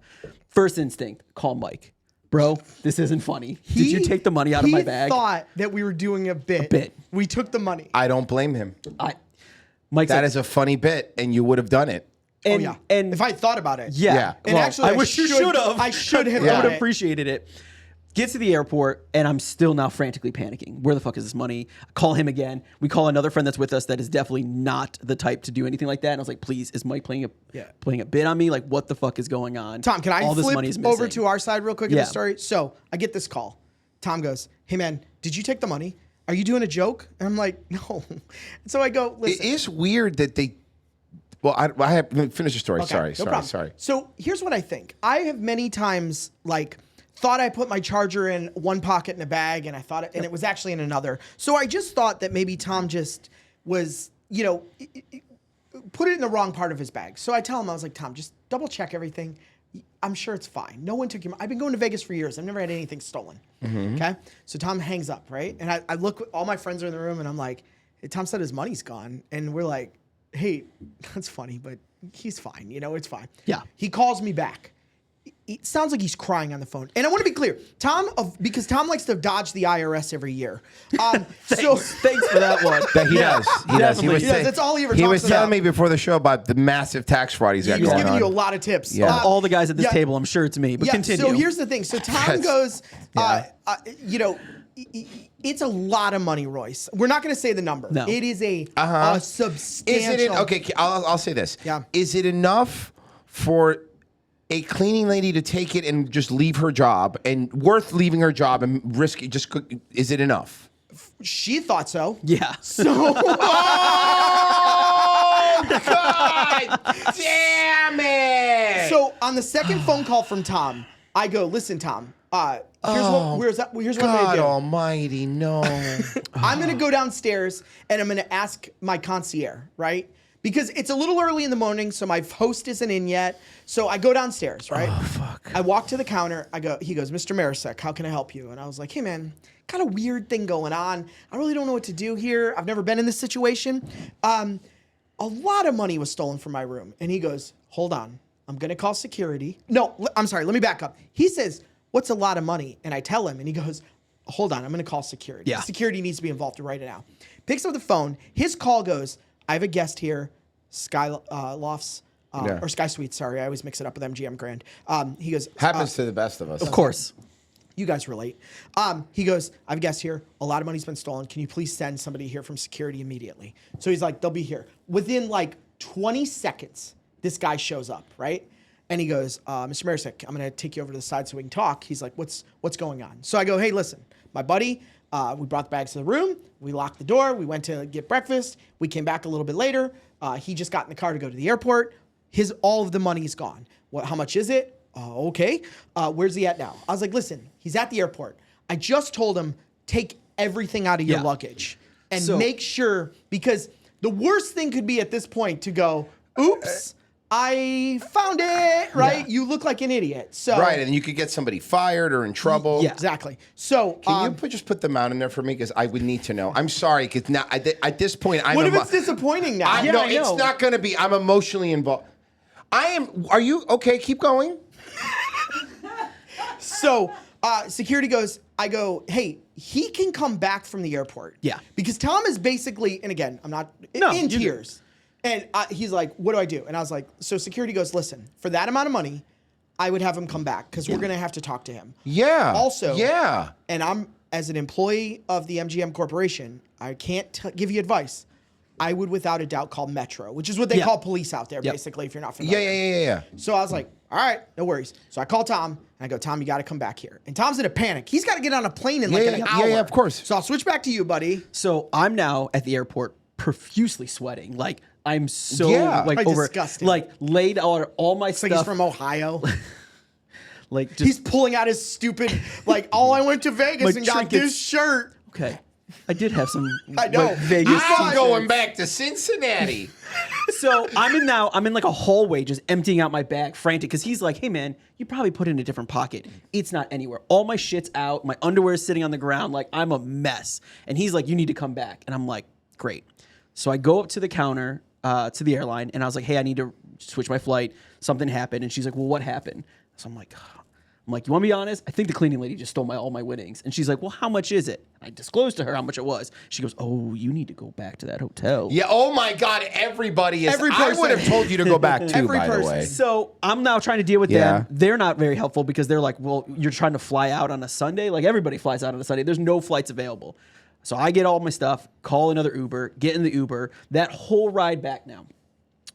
First instinct, call Mike. Bro, this isn't funny. Did you take the money out of my bag? He thought that we were doing a bit. We took the money. I don't blame him. Mike's that is a funny bit, and you would have done it. And, and if I had thought about it. Yeah. And actually, I wish you should have. I should have. I would have appreciated it. Get to the airport, and I'm still now frantically panicking. Where the fuck is this money? I call him again. We call another friend that's with us that is definitely not the type to do anything like that. And I was like, please, is Mike playing a bit on me? Like, what the fuck is going on? Tom, can I All this flip money is missing. over to our side real quick of the story? So I get this call. Tom goes, hey, man, did you take the money? Are you doing a joke? And I'm like, no. And so I go, listen. It is weird that they... Well, I have... Finish your story. Okay, Sorry. So here's what I think. I have many times, like... thought I put my charger in one pocket in a bag and I thought and it was actually in another. So I just thought that maybe Tom just was, put it in the wrong part of his bag. So I tell him, I was like, Tom, just double check everything. I'm sure it's fine. No one took your money. I've been going to Vegas for years. I've never had anything stolen. Okay. So Tom hangs up, right? And I look, all my friends are in the room and I'm like, hey, Tom said his money's gone. And we're like, hey, that's funny, but he's fine. It's fine. Yeah. He calls me back. It sounds like he's crying on the phone. And I want to be clear, because Tom likes to dodge the IRS every year. Thanks for that one. He does. He does. He does. That's all he ever talks about. He was telling me before the show about the massive tax fraud he's got going on. He's giving you a lot of tips. Yeah. All the guys at this table, I'm sure it's me, but continue. So here's the thing. So Tom goes, it's a lot of money, Royce. We're not going to say the number. No. It is a substantial. Is it okay, I'll say this. Yeah. Is it enough for a cleaning lady to take it and just leave her job, and worth leaving her job and risk it? Is it enough? She thought so. Yeah. So. Oh, God damn it. So on the second phone call from Tom, I go, listen, Tom, here's what I'm going to do. God almighty, no. I'm going to go downstairs and I'm going to ask my concierge, right? because it's a little early in the morning, so my host isn't in yet. So I go downstairs, right? Oh, fuck. I walk to the counter. He goes, Mr. Marisek, how can I help you? And I was like, hey, man, got a weird thing going on. I really don't know what to do here. I've never been in this situation. A lot of money was stolen from my room. And he goes, hold on. I'm going to call security. No, I'm sorry. Let me back up. He says, what's a lot of money? And I tell him, and he goes, hold on. I'm going to call security. Yeah. Security needs to be involved right now. Picks up the phone. His call goes, I have a guest here, Sky Lofts, or Sky Suites, sorry. I always mix it up with MGM Grand. He goes... Happens to the best of us. Of course. You guys relate. He goes, I have a guest here. A lot of money's been stolen. Can you please send somebody here from security immediately? So he's like, they'll be here. Within like 20 seconds, this guy shows up, right? And he goes, Mr. Marisek, I'm going to take you over to the side so we can talk. He's like, what's going on? So I go, hey, listen, my buddy, we brought the bags to the room. We locked the door. We went to get breakfast. We came back a little bit later. He just got in the car to go to the airport. All of the money is gone. How much is it? Okay. Where's he at now? I was like, listen, he's at the airport. I just told him, take everything out of your luggage and make sure, because the worst thing could be at this point to go, oops, I found it, right? Yeah. You look like an idiot. So right, and you could get somebody fired or in trouble. Yeah, exactly. So can you just put the amount in there for me? Because I would need to know. I'm sorry, because now at this point, I'm... What if it's disappointing now? No, it's not going to be. I'm emotionally involved. I am... Are you... Okay, keep going. So security goes, I go, hey, he can come back from the airport. Yeah. Because Tom is basically, and again, I'm not in tears. And he's like, what do I do? And I was like, so security goes, listen, for that amount of money, I would have him come back because we're going to have to talk to him. Yeah. Also, and I'm, as an employee of the MGM Corporation, I can't give you advice. I would without a doubt call Metro, which is what they call police out there, basically, if you're not familiar. Yeah. So I was like, all right, no worries. So I call Tom, and I go, Tom, you got to come back here. And Tom's in a panic. He's got to get on a plane in like an hour. Yeah, of course. So I'll switch back to you, buddy. So I'm now at the airport profusely sweating. Like, I'm so disgusting. Like laid out all my stuff. Like he's from Ohio. Like just, he's pulling out his stupid, like, oh, I went to Vegas and got this shirt. Okay. I did have some I know. Vegas I'm going back to Cincinnati. So I'm in like a hallway just emptying out my bag, frantic, because he's like, hey man, you probably put it in a different pocket. It's not anywhere. All my shit's out. My underwear is sitting on the ground. Like, I'm a mess. And he's like, you need to come back. And I'm like, great. So I go up to the counter, to the airline, and I was like, hey, I need to switch my flight. Something happened. And she's like, well, what happened? So I'm like, you want to be honest? I think the cleaning lady just stole all my winnings. And she's like, well, how much is it? I disclosed to her how much it was. She goes, oh, you need to go back to that hotel. Yeah, oh my God, everybody is. I would have told you to go back too, by the way. So I'm now trying to deal with them. They're not very helpful because they're like, well, you're trying to fly out on a Sunday? Like, everybody flies out on a Sunday. There's no flights available. So I get all my stuff, call another Uber, get in the Uber. That whole ride back now.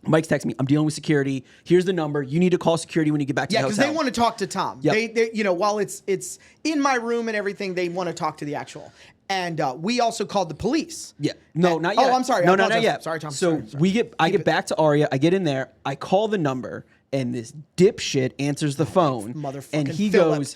Mike's texting me, I'm dealing with security. Here's the number. You need to call security when you get back to the hotel. Yeah, because they want to talk to Tom. Yep. They, you know, while it's in my room and everything, they want to talk to the actual. And we also called the police. Yeah. No, not yet. Oh, I'm sorry. No, not yet. Sorry, Tom. So sorry. I get back to Aria. I get in there. I call the number, and this dipshit answers the phone. Motherfucking and he Phillip. goes,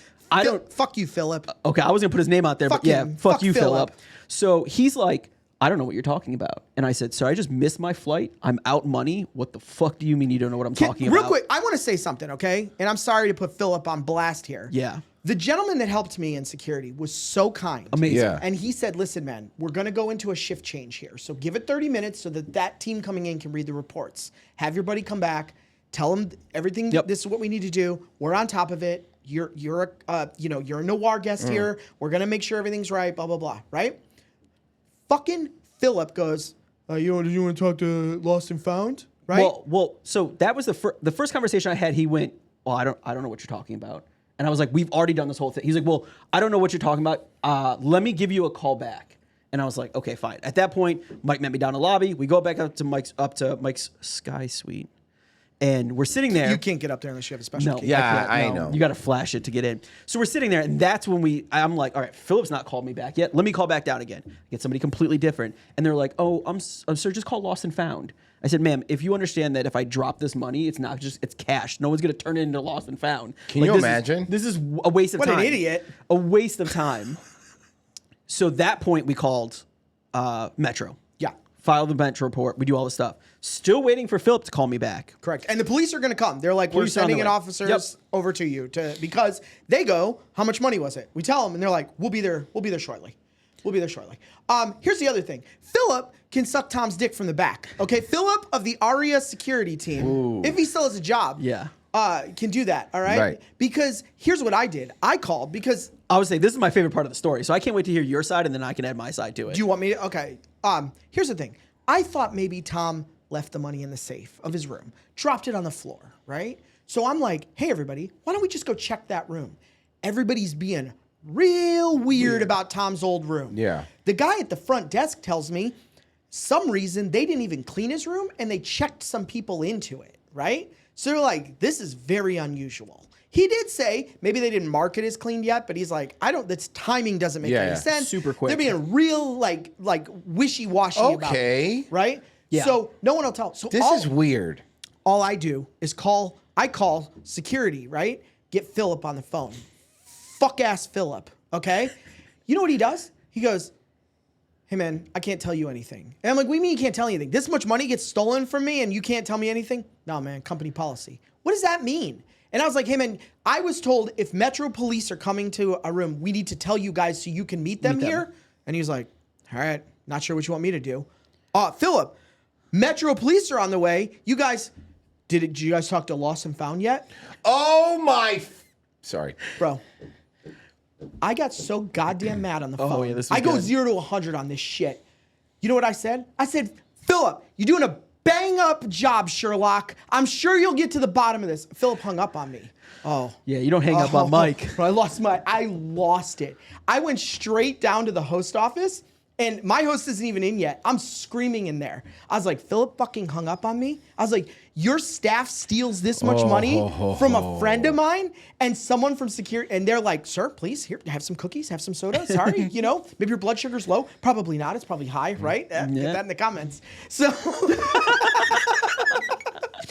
Fuck you, Philip. Okay, I was going to put his name out there, Fuck but yeah, him. fuck you, Phillip. Philip. So he's like, I don't know what you're talking about. And I said, sir, I just missed my flight. I'm out money. What the fuck do you mean you don't know what I'm talking about? Real quick, I want to say something, okay? And I'm sorry to put Philip on blast here. Yeah. The gentleman that helped me in security was so kind. Amazing. Yeah. And he said, listen, man, we're going to go into a shift change here. So give it 30 minutes so that team coming in can read the reports. Have your buddy come back. Tell him everything. Yep. This is what we need to do. We're on top of it. You're a Noir guest here. We're going to make sure everything's right, blah, blah, blah, right? Fucking Philip goes, you want to talk to Lost and Found, right? Well, so that was the first conversation I had. He went, well, I don't know what you're talking about. And I was like, we've already done this whole thing. He's like, well, I don't know what you're talking about. Let me give you a call back. And I was like, okay, fine. At that point, Mike met me down the lobby. We go back up to Mike's Sky Suite. And we're sitting there. You can't get up there unless you have a special key. Yeah, I know. You got to flash it to get in. So we're sitting there, and that's when I'm like, all right, Philip's not called me back yet. Let me call back down again. Get somebody completely different. And they're like, oh, sir, just call Lost and Found. I said, ma'am, if you understand that if I drop this money, it's cash. No one's going to turn it into Lost and Found. Can you imagine? This is a waste of time. What an idiot. A waste of time. So that point, we called Metro. Yeah. file the Metro report. We do all the stuff. Still waiting for Philip to call me back. Correct. And the police are going to come. They're like, we're sending an officers over to you because they go, how much money was it? We tell them, and they're like, we'll be there shortly. We'll be there shortly. Here's the other thing. Philip can suck Tom's dick from the back. Okay, Philip of the ARIA security team, if he still has a job, can do that. All right? Because here's what I did. I called because I would say this is my favorite part of the story, so I can't wait to hear your side, and then I can add my side to it. Do you want me to? Okay. Here's the thing. I thought maybe Tom left the money in the safe of his room, dropped it on the floor, right? So I'm like, hey, everybody, why don't we just go check that room? Everybody's being real weird about Tom's old room. Yeah. The guy at the front desk tells me some reason they didn't even clean his room and they checked some people into it, right? So they're like, this is very unusual. He did say maybe they didn't mark it as cleaned yet, but he's like, this timing doesn't make any sense. Super quick. They're being real like wishy-washy about it, right? Yeah. So no one will tell. So This is weird. All I do is call security, right? Get Philip on the phone. Fuck ass Philip, okay? You know what he does? He goes, hey man, I can't tell you anything. And I'm like, what do you mean you can't tell anything? This much money gets stolen from me and you can't tell me anything? No man, company policy. What does that mean? And I was like, hey man, I was told if Metro Police are coming to a room, we need to tell you guys so you can meet them here. And he was like, all right, not sure what you want me to do. Philip, Metro Police are on the way. You guys, did you guys talk to Lost and Found yet? Oh my, sorry. Bro, I got so goddamn mad on the phone. Yeah, this was I go good. 0 to 100 on this shit. You know what I said? I said, Philip, you're doing a bang up job, Sherlock. I'm sure you'll get to the bottom of this. Philip hung up on me. Oh. Yeah, you don't hang up on Mike. I lost it. I went straight down to the host office, and my host isn't even in yet. I'm screaming in there. I was like, Philip fucking hung up on me. I was like, your staff steals this much money from a friend of mine and someone from security. And they're like, sir, please, here, have some cookies, have some soda. Sorry, maybe your blood sugar's low. Probably not. It's probably high, right? Get that in the comments. So...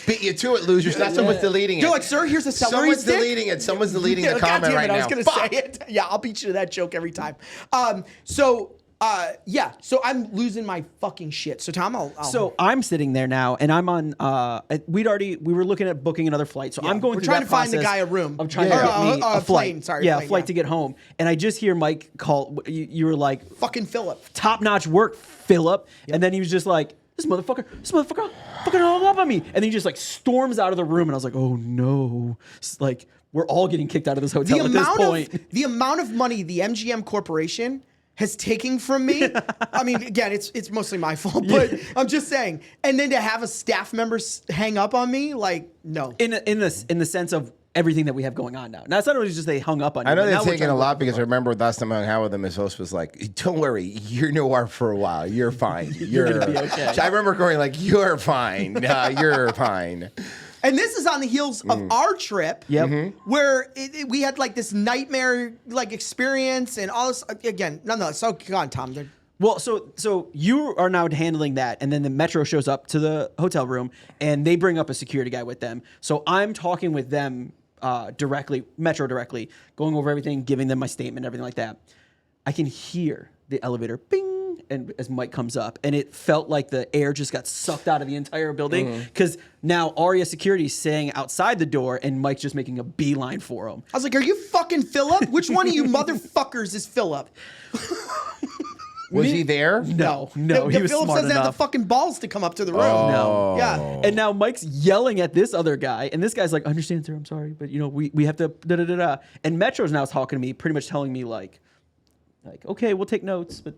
Beat you to it, losers. Not someone's deleting it. You're like, sir, here's a celery Someone's stick. deleting it. Someone's deleting the God comment damn it, right now. I was going to say it. Yeah, I'll beat you to that joke every time. So I'm losing my fucking shit. So Tom, So I'm sitting there now, and I'm on. We were looking at booking another flight. So I'm going. We're through trying that to find the process guy a room. of trying to get me a flight. Plane, sorry, yeah, plane, a flight to get home. And I just hear Mike call. You were like, fucking Philip. Top notch work, Philip. And then he was just like, this motherfucker fucking hung up on me. And then he just like storms out of the room, and I was like, oh no. It's like we're all getting kicked out of this hotel at this point. The amount of money the MGM Corporation has taken from me. I mean, again, it's mostly my fault, but I'm just saying. And then to have a staff member hang up on me, like, no. In the sense of everything that we have going on now. Now it's not always just they hung up on you. I know but now they're we're taking trying a to lot look because I for- remember last time I hung out with him, his host was like, don't worry, you're nowhere for a while. You're fine. You're gonna be okay. I remember going like, you're fine. You're fine. And this is on the heels of our trip, where we had like this nightmare like experience and all this. Again, nonetheless. So go on, Tom. Well, so you are now handling that, and then the Metro shows up to the hotel room, and they bring up a security guy with them. So I'm talking with them directly, Metro directly, going over everything, giving them my statement, everything like that. I can hear the elevator bing, and as Mike comes up, and it felt like the air just got sucked out of the entire building because now ARIA security is staying outside the door, and Mike's just making a beeline for him. I was like, "Are you fucking Philip? Which one of you motherfuckers is Philip?" Was he there? No, he was Philip smart doesn't have the enough. fucking balls to come up to the room. No. Yeah. And now Mike's yelling at this other guy, and this guy's like, "Understand, sir, I'm sorry, but we have to da da da da." And Metro's now talking to me, pretty much telling me like, okay, we'll take notes, but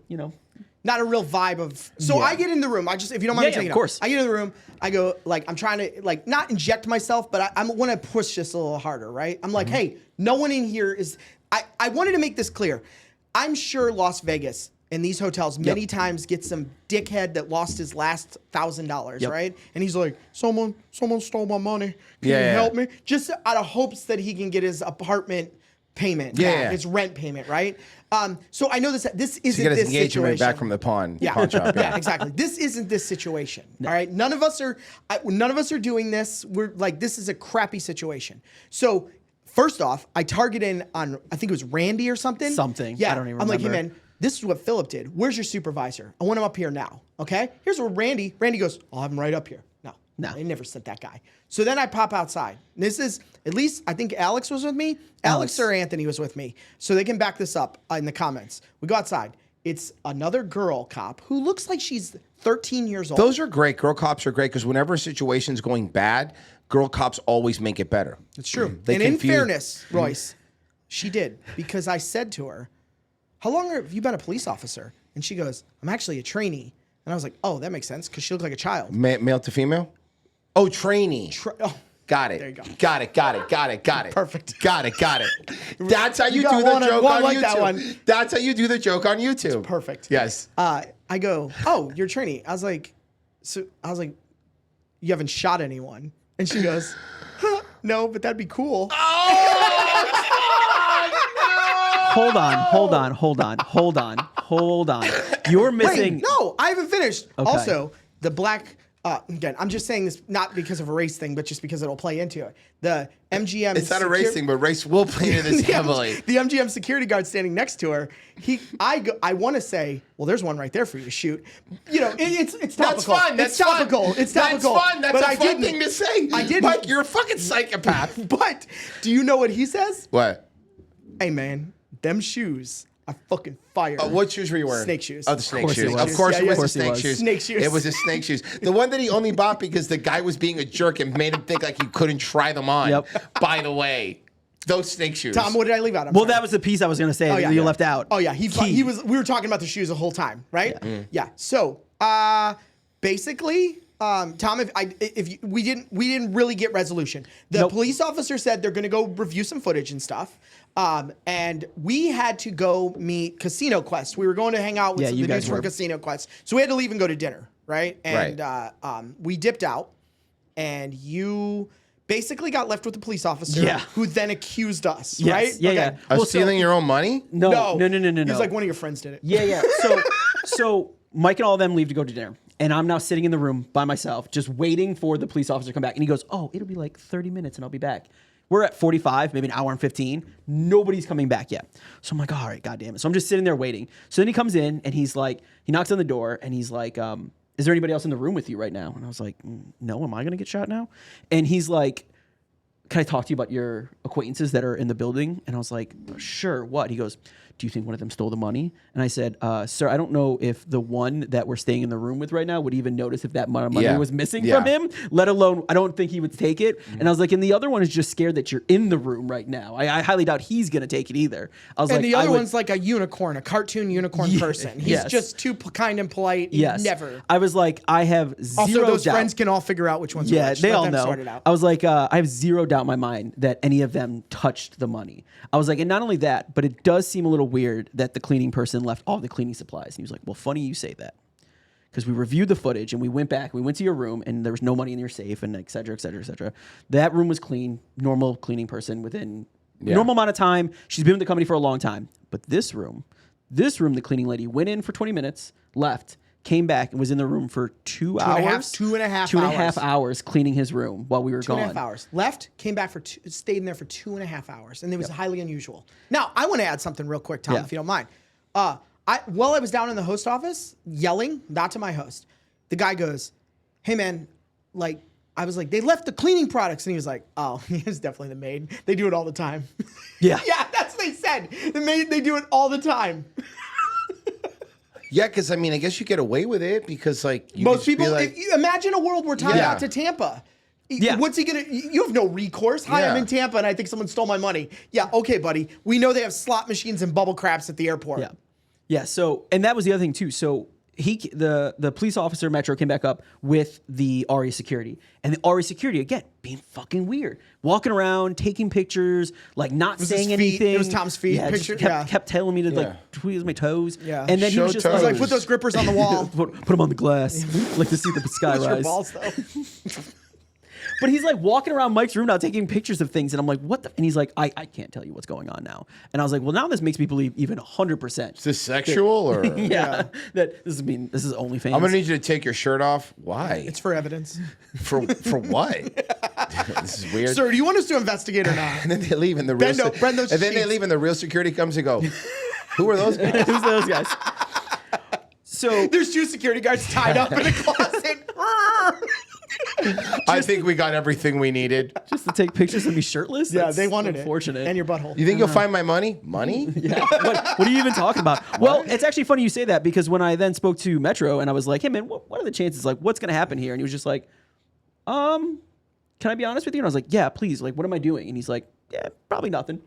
Not a real vibe of. So I get in the room. If you don't mind me taking of course. I get in the room. I go like I'm trying to like not inject myself, but I want to push this a little harder, right? I'm like, hey, no one in here is. I wanted to make this clear. I'm sure Las Vegas and these hotels many times get some dickhead that lost his last $1,000, right? And he's like, someone stole my money. Can you help me? Just out of hopes that he can get his apartment payment back, his rent payment, right? So I know this isn't Get his this engagement situation. back from the pawn shop. Yeah, exactly. This isn't this situation. All right, none of us are doing this. We're like, this is a crappy situation. So first off, I targeted on I think it was Randy or something. Something. Yeah, I don't even I'm like, hey remember. man, this is what Philip did. Where's your supervisor? I want him up here now. Okay? Here's where Randy goes, I'll have him right up here. No, they never sent that guy. So then I pop outside. This is, at least, I think Alex was with me. Alex or Anthony was with me. So they can back this up in the comments. We go outside. It's another girl cop who looks like she's 13 years old. Those are great. Girl cops are great because whenever a situation's going bad, girl cops always make it better. It's true. And in fairness, Royce, she did. Because I said to her, how long have you been a police officer? And she goes, I'm actually a trainee. And I was like, oh, that makes sense because she looked like a child. Male to female? Oh, trainee. Got it. There you go. Got it. Perfect. Got it. That's how you do the joke on YouTube. That one. That's how you do the joke on YouTube. It's perfect. Yes. I go, oh, you're a trainee. I was like, you haven't shot anyone. And she goes, no, but that'd be cool. Hold on. You're missing. Wait, no, I haven't finished. Okay. Also, the black. Again, I'm just saying this not because of a race thing, but just because it'll play into it. The MGM. It's not a race thing, but race will play into this heavily. The MGM security guard standing next to her. I want to say, well, there's one right there for you to shoot. You know, it's topical. That's fun. It's topical. It's topical. That's fun. That's a fun thing to say. I didn't. Mike, you're a fucking psychopath. But do you know what he says? What? Hey, man, them shoes. I fucking fired. What shoes were you wearing? Snake shoes. Oh, the snake Of course shoes. it was. Of course Yeah, it was yeah. the snake shoes. Snake shoes. It was the snake shoes. The one that he only bought because the guy was being a jerk and made him think like he couldn't try them on. Yep. By the way, those snake shoes. Tom, what did I leave out? That was the piece I was going to say that you left out. Oh yeah, he was. We were talking about the shoes the whole time, right? Yeah. So basically, Tom, we didn't really get resolution. The police officer said they're going to go review some footage and stuff. And we had to go meet Casino Quest. We were going to hang out with the dudes from Casino Quest. So we had to leave and go to dinner, right? And we dipped out, and you basically got left with the police officer who then accused us, right? Yeah. Of stealing your own money? No. He was like, one of your friends did it. Yeah. So Mike and all of them leave to go to dinner. And I'm now sitting in the room by myself, just waiting for the police officer to come back. And he goes, oh, it'll be like 30 minutes and I'll be back. We're at 45, maybe an hour and 15. Nobody's coming back yet. So I'm like, all right, goddamn it. So I'm just sitting there waiting. So then he comes in and he's like, he knocks on the door and he's like, is there anybody else in the room with you right now? And I was like, no, am I going to get shot now? And he's like, can I talk to you about your acquaintances that are in the building? And I was like, sure, what? He goes, do you think one of them stole the money? And I said, sir, I don't know if the one that we're staying in the room with right now would even notice if that money was missing from him, let alone, I don't think he would take it. And I was like, and the other one is just scared that you're in the room right now. I highly doubt he's going to take it either. I was and like, the other one's like a unicorn, a cartoon unicorn person. He's just too kind and polite. Yes. Never. I was like, I have zero Also, those doubt. friends can all figure out which ones are which. They Let all them know. sort it out. I was like, I have zero doubt in my mind that any of them touched the money. I was like, and not only that, but it does seem a little weird that the cleaning person left all the cleaning supplies. And he was like, well, funny you say that. Because we reviewed the footage and we went back, we went to your room and there was no money in your safe and et cetera, et cetera, et cetera. That room was clean, normal cleaning person within normal amount of time. She's been with the company for a long time. But this room, the cleaning lady went in for 20 minutes, left, came back and was in the room for 2 hours. Two and a half hours cleaning his room while we were gone. 2.5 hours. Left, came back stayed in there for 2.5 hours. And it was highly unusual. Now, I want to add something real quick, Tom, if you don't mind. While I was down in the host office, yelling, not to my host, the guy goes, hey man, like, I was like, they left the cleaning products. And he was like, oh, it was definitely the maid. They do it all the time. Yeah. Yeah, that's what they said. The maid, they do it all the time. Yeah, because I mean, I guess you get away with it because, like, most people. Imagine a world where Tom got to Tampa. Yeah. What's he gonna? You have no recourse. Hi, I'm in Tampa, and I think someone stole my money. Yeah, okay, buddy. We know they have slot machines and bubble craps at the airport. Yeah. So, and that was the other thing too. So the police officer Metro came back up with the RE security, and the RE security again being fucking weird, walking around taking pictures, like not saying anything. It was Tom's feet. Yeah, kept telling me to like tweeze my toes. Yeah, and then he was just like, put those grippers on the wall. put them on the glass. Like to see the sky rise. Your balls though. But he's like walking around Mike's room now taking pictures of things. And I'm like, what the? And he's like, I can't tell you what's going on now. And I was like, well, now this makes me believe even 100%. Is this sexual or? Yeah. That this is OnlyFans. I'm going to need you to take your shirt off. Why? It's for evidence. For what? This is weird. Sir, do you want us to investigate or not? And then they leave and the real bend those and then they sheets. leave and the real security comes and go, Who are those guys? Who's those guys? So there's 2 security guards tied up in a closet. I think we got everything we needed. just to take pictures of me shirtless. Yeah, That's they wanted unfortunate. it. And your butthole. You think you'll find my money? Money? Yeah. What are you even talking about? Well, it's actually funny you say that because when I then spoke to Metro and I was like, hey man, what are the chances? Like, what's going to happen here? And he was just like, can I be honest with you? And I was like, yeah, please. Like, what am I doing? And he's like, yeah, probably nothing.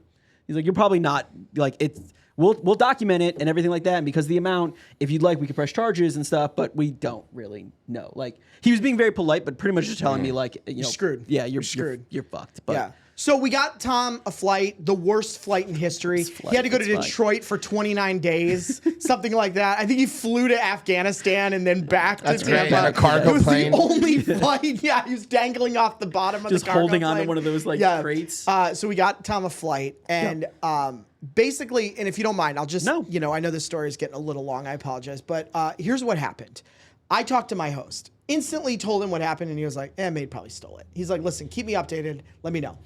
He's like, you're probably not like it's. We'll document it and everything like that. And because the amount, if you'd like, we could press charges and stuff, but we don't really know. Like he was being very polite, but pretty much just telling me like, you know, screwed. Yeah, you're screwed. You're fucked. But Yeah. So we got Tom a flight, the worst flight in history. He had to go to Detroit for 29 days, something like that. I think he flew to Afghanistan and then back to Tampa. On a cargo it was plane. the only flight. Yeah, he was dangling off the bottom of just the cargo holding plane. onto one of those like crates. So we got Tom a flight, and basically, and if you don't mind, I'll just, you know, I know this story is getting a little long. I apologize, but here's what happened. I talked to my host, instantly told him what happened, and he was like, Maid probably stole it. He's like, listen, keep me updated. Let me know.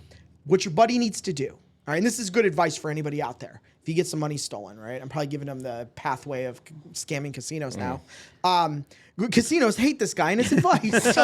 What your buddy needs to do, all right, and this is good advice for anybody out there. If you get some money stolen, right? I'm probably giving them the pathway of scamming casinos now. Casinos hate this guy and his advice.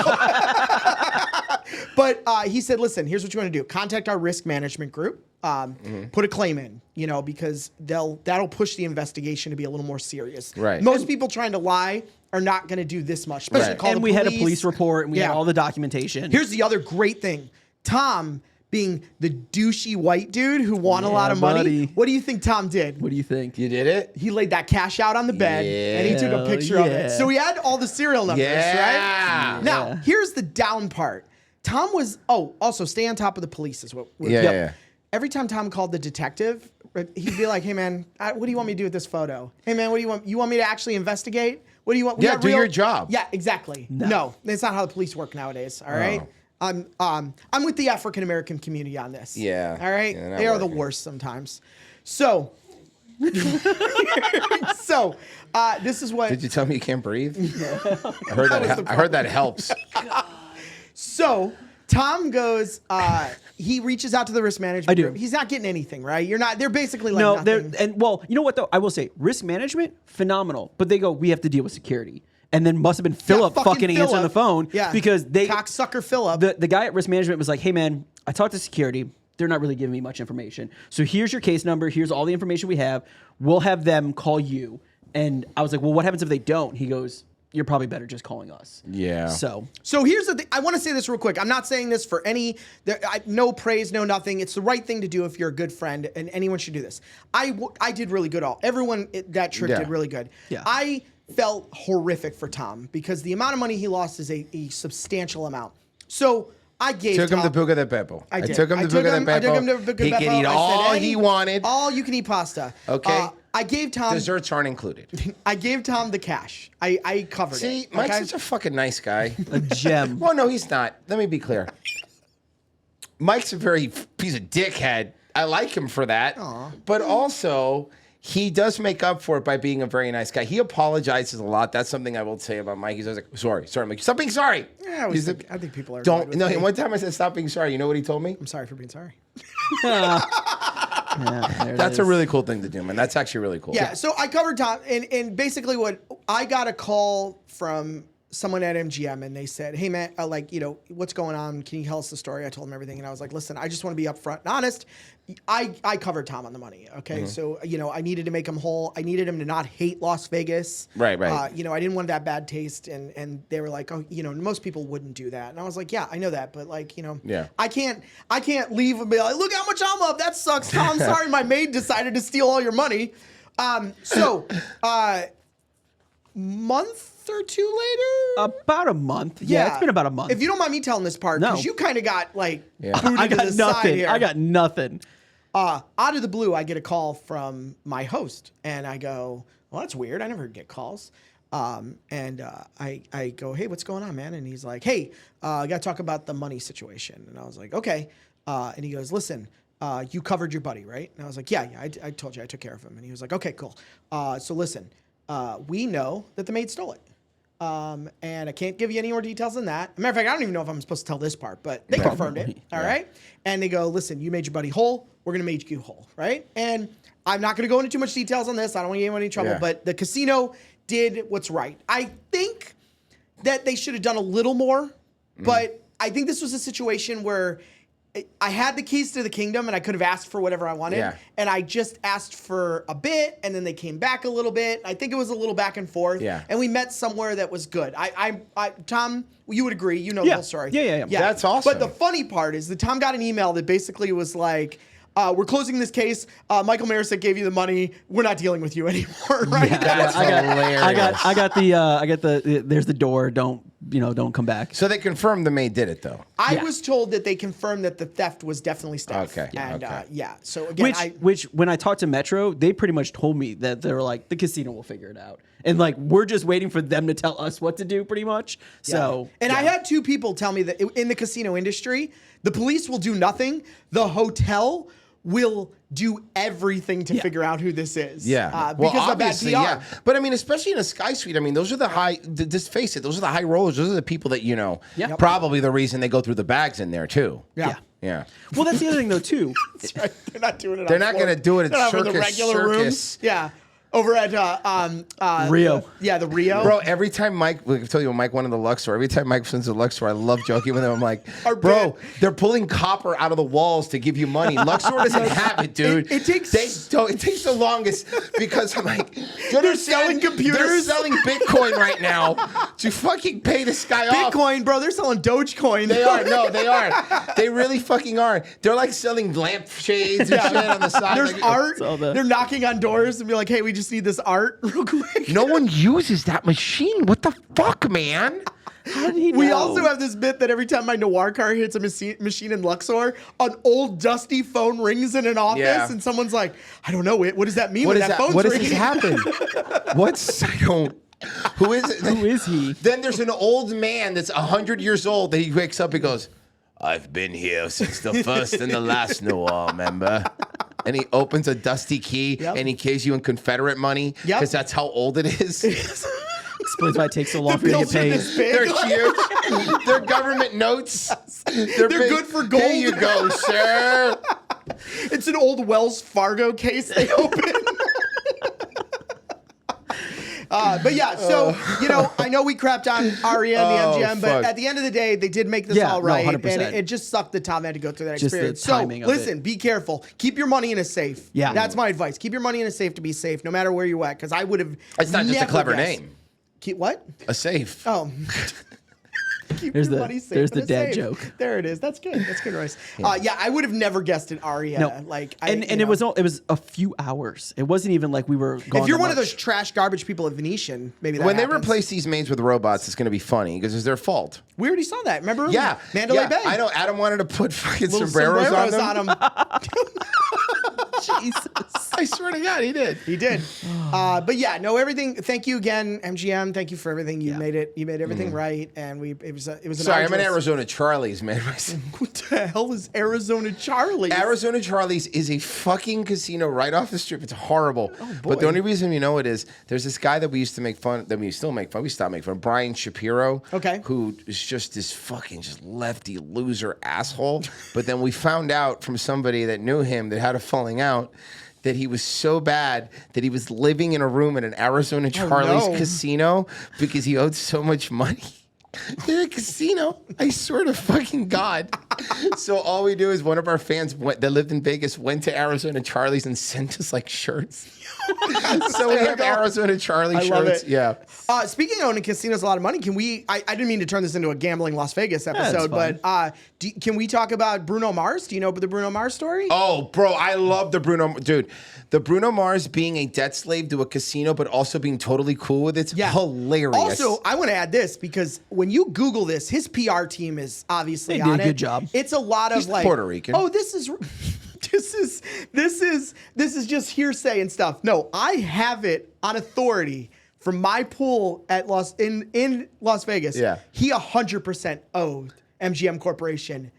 But he said, listen, here's what you want to do. Contact our risk management group. Put a claim in, you know, because that'll push the investigation to be a little more serious. Right. Most people trying to lie are not going to do this much. Especially call and the we police. had a police report and we had all the documentation. Here's the other great thing. Tom, being the douchey white dude who won a lot of money, what do you think Tom did? What do you think? You did it? He laid that cash out on the bed and he took a picture of it. So he had all the serial numbers, right? Now, here's the down part. Tom was, also stay on top of the police is what we're yeah. Every time Tom called the detective, he'd be like, hey man, what do you want me to do with this photo? Hey man, what do you want? You want me to actually investigate? What do you want? Do your job. Yeah, exactly. No, that's not how the police work nowadays, all right? I'm with the African American community on this. Yeah. All right. Yeah, they are the worst sometimes. So, this is what. Did you tell me you can't breathe? I heard that helps. So Tom goes. He reaches out to the risk management group. He's not getting anything, right? You're not. They're basically like nothing. You know what though? I will say risk management phenomenal, but they go, we have to deal with security. And then must have been Philip fucking answering the phone because they cocksucker Philip. The guy at risk management was like, hey man, I talked to security. They're not really giving me much information. So here's your case number. Here's all the information we have. We'll have them call you. And I was like, well, what happens if they don't? He goes, you're probably better just calling us. Yeah. So here's the thing. I want to say this real quick. I'm not saying this for no praise, no nothing. It's the right thing to do if you're a good friend, and anyone should do this. I did really good. Everyone that trip did really good. Yeah. I felt horrific for Tom because the amount of money he lost is a substantial amount. So I gave him the Buca de Beppo. I did. took him to Buca de Beppo. I took him to Buca de Beppo. He could eat all he wanted. All you can eat pasta. Okay. I gave Tom desserts aren't included. I gave Tom the cash. I covered it. See, Mike's such a fucking nice guy. A gem. Well, no, he's not. Let me be clear. Mike's a very piece of dickhead. I like him for that. Aww. But also, he does make up for it by being a very nice guy. He apologizes a lot. That's something I will say about Mike. He's always like, sorry, Mike. Stop being sorry. Yeah, I think people are. One time I said, stop being sorry. You know what he told me? I'm sorry for being sorry. That's a really cool thing to do, man. That's actually really cool. Yeah, so I covered Tom, and basically what I got a call from someone at MGM, and they said, hey, man, what's going on? Can you tell us the story? I told them everything, and I was like, listen, I just want to be upfront and honest. I covered Tom on the money, okay? So, I needed to make him whole. I needed him to not hate Las Vegas. Right. I didn't want that bad taste, and they were like, most people wouldn't do that. And I was like, yeah, I know that, but I can't leave and be like, look how much I'm up. That sucks, Tom. Sorry, my maid decided to steal all your money. Month or two later? About a month. Yeah, it's been about a month. If you don't mind me telling this part, because you kind of got booted I got to the nothing. side here. I got nothing. Out of the blue, I get a call from my host, and I go, well, that's weird. I never get calls. I go, hey, what's going on, man? And he's like, hey, I got to talk about the money situation. And I was like, okay. And he goes, listen, you covered your buddy, right? And I was like, yeah, I told you I took care of him. And he was like, okay, cool. So listen, we know that the maid stole it. And I can't give you any more details than that. Matter of fact, I don't even know if I'm supposed to tell this part, but they confirmed it. All right. And they go, listen, you made your buddy whole. We're going to make you whole. Right. And I'm not going to go into too much details on this. I don't want to get anyone in trouble, but the casino did what's right. I think that they should have done a little more, but I think this was a situation where I had the keys to the kingdom and I could have asked for whatever I wanted. Yeah. And I just asked for a bit and then they came back a little bit. I think it was a little back and forth. Yeah. And we met somewhere that was good. Tom, you would agree. You know the whole story. Yeah. That's awesome. But the funny part is that Tom got an email that basically was like, we're closing this case. Michael Marisick gave you the money. We're not dealing with you anymore. Right? Yeah, that's hilarious. I got the there's the door. Don't come back. So they confirmed the maid did it though. I was told that they confirmed that the theft was definitely Steph. Okay. And so again, which when I talked to Metro, they pretty much told me that they were like, the casino will figure it out. And like, we're just waiting for them to tell us what to do pretty much. So, and I had two people tell me that in the casino industry, the police will do nothing. The hotel will do everything to figure out who this is. Yeah. Because of bad PR. Yeah. But I mean, especially in a Sky Suite, I mean, those are the high, just face it, those are the high rollers. Those are the people that, probably the reason they go through the bags in there too. Yeah. Well, that's the other thing though too. That's right. They're not doing it. They're not going to do it at the regular rooms. Yeah. Over at Rio. The Rio. Bro, every time Mike, I told you when Mike went to the Luxor, every time Mike went to the Luxor, I love joking with him. I'm like, bro, they're pulling copper out of the walls to give you money. Luxor doesn't have it, dude. It takes the longest because I'm like, they're selling computers. They're selling Bitcoin right now to fucking pay this guy off. Bitcoin, bro, they're selling Dogecoin. They are. No, they are. They really fucking are. They're like selling lampshades and shit on the side. There's art. They're knocking on doors and be like, hey, we just need this art real quick. No one uses that machine. What the fuck, man? How did he know? We also have this bit that every time my Noir car hits a machine in Luxor, an old dusty phone rings in an office, and someone's like, I don't know, what does that mean when that phone's ringing? What does this happen? Who is it? Who is he? Then there's an old man that's 100 years old that he wakes up and goes, I've been here since the first and the last Noir member. And he opens a dusty key and he gives you in Confederate money because that's how old it is. Explains why it takes so long for you to get paid. They're huge. They're government notes. They're good for gold. Here you go, sir. It's an old Wells Fargo case they open. But yeah, so, I know we crapped on Aria and the MGM, but at the end of the day, they did make this all right. 100%. And it just sucked that Tom had to go through that experience. The timing so listen, be careful. Keep your money in a safe. Yeah. That's my advice. Keep your money in a safe to be safe, no matter where you're at, because I would have. It's not just a clever name. Keep what? A safe. Oh. Keep there's your money safe. There's the dad safe. joke. There it is. That's good. That's good, Royce. I would have never guessed it, Aria. No. It was a few hours. It wasn't even like we were going. If you're one of those trash garbage people at Venetian, maybe that when happens. they replace these maids with robots, it's going to be funny because it's their fault. We already saw that. Remember? Yeah. Mandalay Bay. I know. Adam wanted to put fucking sombreros on them. Jesus. I swear to God, he did. He did. But yeah, no, everything. Thank you again, MGM. Thank you for everything. You made it. You made everything right, and it was. Sorry, I'm in Arizona Charlie's, man. What the hell is Arizona Charlie's? Arizona Charlie's is a fucking casino right off the strip. It's horrible. Oh, boy. But the only reason you know it is there's this guy that we used to make fun. That we still make fun. We stopped making fun. Brian Shapiro. Okay. Who is just this fucking lefty loser asshole. But then we found out from somebody that knew him that had a falling out that he was so bad that he was living in a room at an Arizona Charlie's casino because he owed so much money. In a casino, I swear to fucking God. So all we do is one of our fans that lived in Vegas went to Arizona Charlie's and sent us like shirts. So we have Arizona Charlie shirts. Love it. Yeah. Speaking of owning casinos a lot of money, can we? I didn't mean to turn this into a gambling Las Vegas episode, but can we talk about Bruno Mars? Do you know the Bruno Mars story? Oh, bro, I love the dude. The Bruno Mars being a debt slave to a casino, but also being totally cool with it's hilarious. Also, I want to add this because when you Google this, his PR team is obviously on it. They did a good job. It's a lot of like Puerto Rican. Oh, this is just hearsay and stuff. No, I have it on authority from my pool at in Las Vegas. Yeah. He 100% owed MGM Corporation.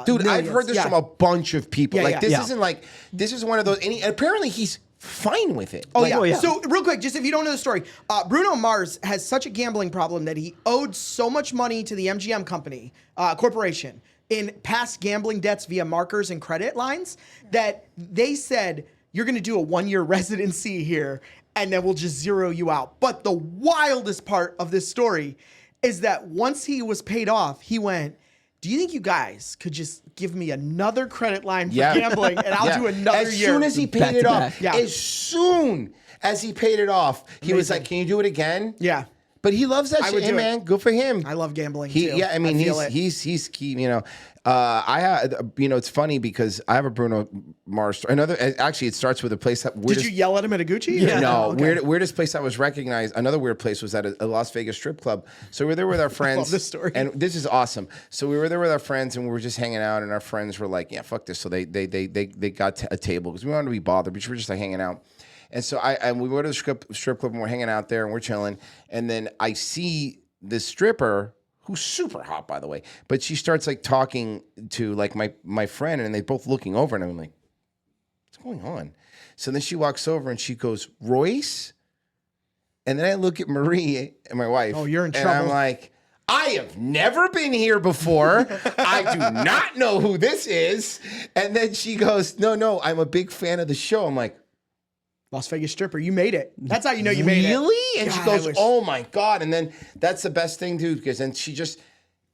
Dude, millions. I've heard this from a bunch of people. This isn't like this is one of those. And apparently he's fine with it. Oh, Like, yeah. So real quick, just if you don't know the story, Bruno Mars has such a gambling problem that he owed so much money to the MGM company, corporation, in past gambling debts via markers and credit lines that they said, you're going to do a 1-year residency here and then we'll just zero you out. But the wildest part of this story is that once he was paid off, he went, do you think you guys could just give me another credit line for gambling and I'll do another year? As soon as he paid it off, Yeah. as soon as he paid it off, he was like, can you do it again? Yeah. But he loves that shit. Hey, man, good for him. I love gambling too. Yeah, I mean, he's key. You know, I had, you know, it's funny because I have a Bruno Mars story. Actually, it starts with a place that. Did you yell at him at a Gucci? Yeah. No, weirdest place I was recognized. Another weird place was at a Las Vegas strip club. So we were there with our friends. I love this story. And this is awesome. So we were there with our friends and we were just hanging out. And our friends were like, "Yeah, fuck this." So they got a table because we wanted to be bothered, but we were just like hanging out. And so we go to the strip club and we're hanging out there and we're chilling. And then I see this stripper who's super hot, by the way. But she starts like talking to like my friend and they both looking over and I'm like, what's going on? So then she walks over and she goes, Royce? And then I look at Marie and my wife. Oh, you're in and trouble. I'm like, I have never been here before. I do not know who this is. And then she goes, no, I'm a big fan of the show. I'm like, Las Vegas stripper, you made it. That's how you know you made it. Really? And God, she goes, oh my God. And then that's the best thing, dude, because then she just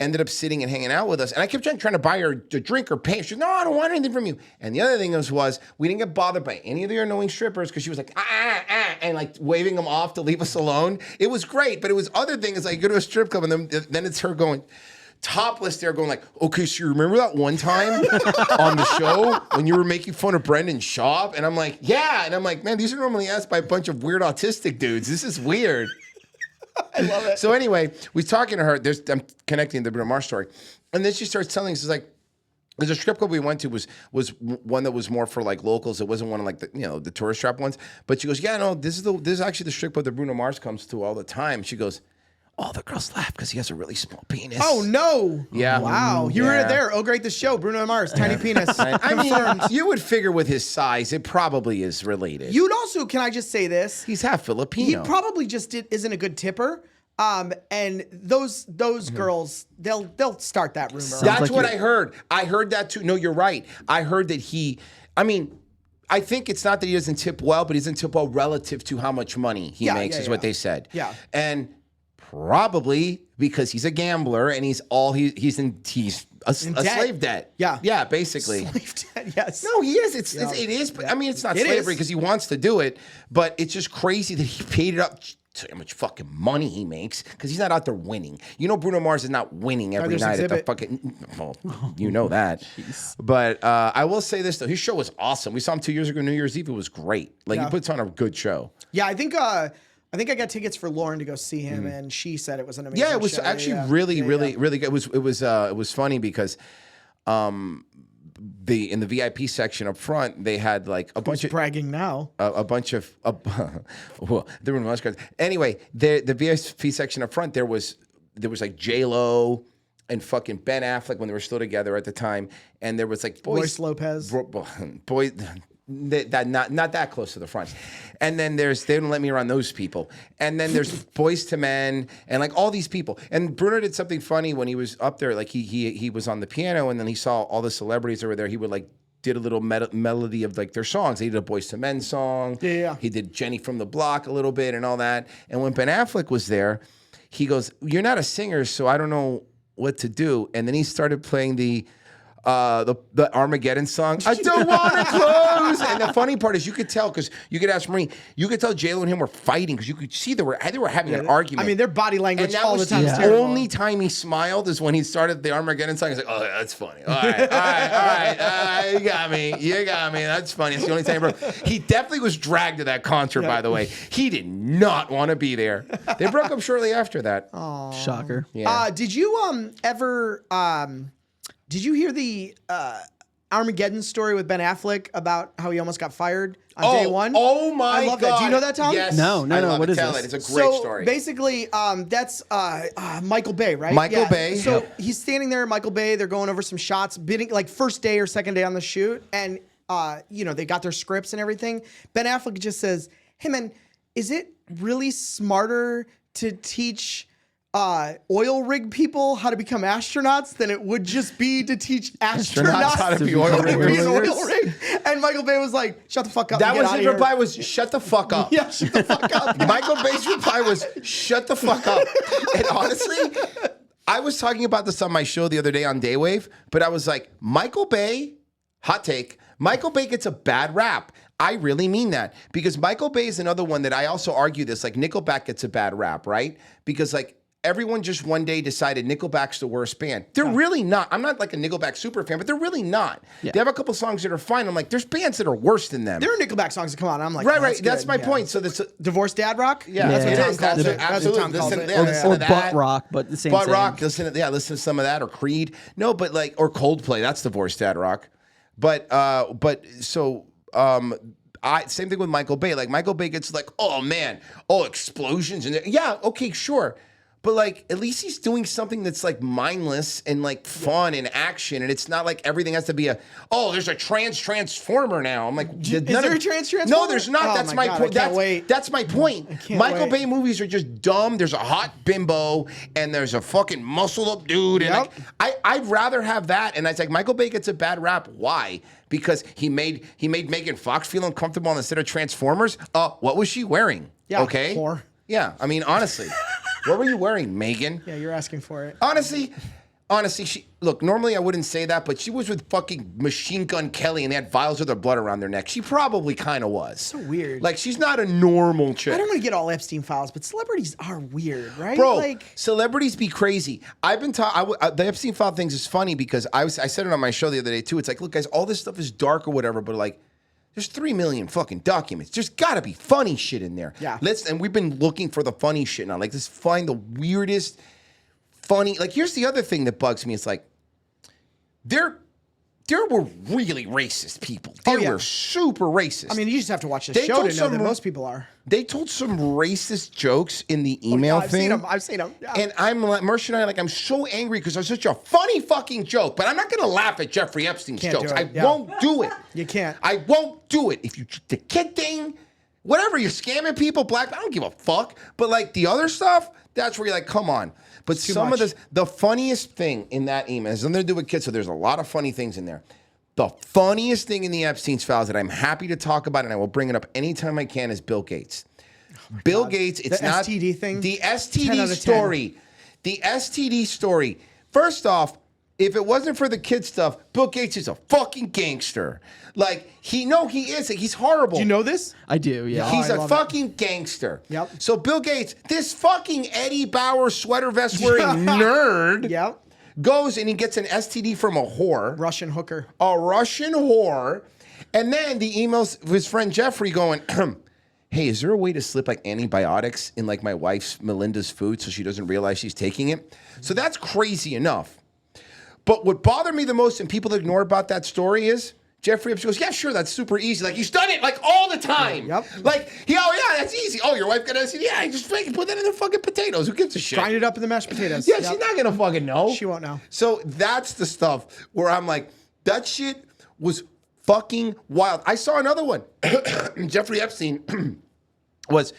ended up sitting and hanging out with us. And I kept trying to buy her a drink or pay. She goes, no, I don't want anything from you. And the other thing was we didn't get bothered by any of the annoying strippers because she was like, and like waving them off to leave us alone. It was great, but it was other things like go to a strip club and then it's her going, topless there going like, okay, so you remember that one time on the show when you were making fun of Brendan Schaub? And I'm like, yeah. And I'm like, man, these are normally asked by a bunch of weird autistic dudes. This is weird. I love it. So anyway, we talking to her. I'm connecting the Bruno Mars story. And then she starts telling us, it's like, there's a strip club we went to was one that was more for like locals. It wasn't one of like the tourist trap ones. But she goes, yeah, no, this is actually the strip club that Bruno Mars comes to all the time. She goes, all the girls laugh because he has a really small penis. Oh, no. Yeah. Wow. You were there. Oh, great, the show. Bruno Mars, tiny penis. I mean, you would figure with his size, it probably is related. You'd also, can I just say this? He's half Filipino. He probably just isn't a good tipper. And those girls, they'll start that rumor. That's what I heard. I heard that too. No, you're right. I heard that I think it's not that he doesn't tip well, but he doesn't tip well relative to how much money he makes, is what they said. Yeah. And probably because he's a gambler and he's a slave debt. Yeah. Yeah, basically. Slave debt, yes. No, he is. It is. I mean, it's not slavery because he wants to do it, but it's just crazy that he paid it up to how much fucking money he makes because he's not out there winning. You know, Bruno Mars is not winning every night at the fucking. Well, you know that. But I will say this though, his show was awesome. We saw him 2 years ago, New Year's Eve. It was great. Like he puts on a good show. Yeah, I think I got tickets for Lauren to go see him, and she said it was an amazing show. Yeah, it was actually really good. It was funny because in the VIP section up front, they had like a bunch of bragging now. A bunch of well, there were most cards. Anyway, the VIP section up front, there was like J-Lo and fucking Ben Affleck when they were still together at the time, and there was like Royce Lopez, boys. Not that close to the front. And then they don't let me around those people. And then there's Boys to Men and like all these people. And Bruno did something funny when he was up there. Like he was on the piano and then he saw all the celebrities over there. He would like did a little melody of like their songs. He did a Boys to Men song. Yeah. He did Jenny from the Block a little bit and all that. And when Ben Affleck was there, he goes, "You're not a singer, so I don't know what to do." And then he started playing the Armageddon song. I don't want to close. And the funny part is you could tell because you could ask Marie, you could tell J-Lo and him were fighting because you could see they were having an argument. I mean, their body language all the time. The only time he smiled is when he started the Armageddon song. He's like, oh, that's funny. All right. You got me. That's funny. It's the only time he broke. He definitely was dragged to that concert, by the way. He did not want to be there. They broke up shortly after that. Aww. Shocker. Yeah. Did you ever did you hear the Armageddon story with Ben Affleck about how he almost got fired on day one? Oh my I love God. that. Do you know that, Tom? Yes. No. What is this? It's a great story. Basically, that's Michael Bay, right? Michael Bay. So he's standing there, Michael Bay. They're going over some shots, bidding like first day or second day on the shoot, and they got their scripts and everything. Ben Affleck just says, "Hey man, is it really smarter to teach oil rig people how to become astronauts than it would just be to teach astronauts how to be oil riggers?" And Michael Bay was like, "Shut the fuck up." That was his reply was, "Shut the fuck up." Yeah, shut the fuck up. Michael Bay's reply was, "Shut the fuck up." And honestly, I was talking about this on my show the other day on DayWave, but I was like, Michael Bay, hot take, Michael Bay gets a bad rap. I really mean that, because Michael Bay is another one that I also argue this, like Nickelback gets a bad rap, right? Because like everyone just one day decided Nickelback's the worst band. They're really not. I'm not like a Nickelback super fan, but they're really not. Yeah. They have a couple songs that are fine. I'm like, there's bands that are worse than them. There are Nickelback songs that come on. I'm like, right. That's my point. So this Divorced Dad Rock. Yeah, that's what Tom calls it. Absolutely. Or butt rock, but the same. Butt rock. Listen to some of that, or Creed. No, but like, or Coldplay. That's Divorced Dad Rock. But same thing with Michael Bay. Like Michael Bay gets like, oh man, explosions and yeah, okay, sure. But like, at least he's doing something that's like mindless and like fun and action, and it's not like everything has to be there's a transformer now. I'm like, is there a transformer? No, there's not. That's my point. That's my point. Michael Bay movies are just dumb. There's a hot bimbo and there's a fucking muscle up dude, and I'd rather have that. And it's like Michael Bay gets a bad rap. Why? Because he made Megan Fox feel uncomfortable instead of Transformers. What was she wearing? Yeah, okay. Whore. Yeah, I mean, honestly. What were you wearing, Megan? Yeah, you're asking for it. Honestly, normally I wouldn't say that, but she was with fucking Machine Gun Kelly and they had vials of their blood around their neck. She probably kind of was. So weird. Like, she's not a normal chick. I don't want to get all Epstein files, but celebrities are weird, right? Bro, celebrities be crazy. I've been the Epstein file things is funny because I said it on my show the other day too. It's like, look, guys, all this stuff is dark or whatever, but like, there's 3 million fucking documents. There's got to be funny shit in there. Yeah. And we've been looking for the funny shit now. Like, let's find the weirdest, funny. Like, here's the other thing that bugs me. It's like, there were really racist people. They were super racist. I mean, you just have to watch the show to know that most people are. They told some racist jokes in the email thing. I've seen them. Yeah. And I'm like, Mersh and I, like, I'm so angry because it's such a funny fucking joke. But I'm not going to laugh at Jeffrey Epstein's jokes. I won't do it. You can't. I won't do it. If the kid thing, whatever, you're scamming people, black, I don't give a fuck. But like the other stuff, that's where you're like, come on. But some of this, the funniest thing in that email is something to do with kids. So there's a lot of funny things in there. The funniest thing in the Epstein's files that I'm happy to talk about, and I will bring it up anytime I can, is Bill Gates. Bill Gates, it's not the STD thing. The STD story. The STD story. First off, if it wasn't for the kid stuff, Bill Gates is a fucking gangster. Like, he is. He's horrible. Do you know this? I do, yeah. He's a fucking gangster. Yep. So Bill Gates, this fucking Eddie Bauer sweater vest wearing nerd. Yep. Goes and he gets an STD from a whore. Russian hooker. A Russian whore. And then the emails his friend Jeffrey going, hey, is there a way to slip like antibiotics in like my wife's Melinda's food so she doesn't realize she's taking it? So that's crazy enough. But what bothered me the most and people ignore about that story is Jeffrey Epstein goes, yeah, sure, that's super easy. Like, he's done it, like, all the time. Yep. Like, yeah, that's easy. Oh, your wife got an STD? Yeah, just fucking put that in the fucking potatoes. Who gives a shit? Grind it up in the mashed potatoes. Yeah, she's not going to fucking know. She won't know. So that's the stuff where I'm like, that shit was fucking wild. I saw another one. Jeffrey Epstein was...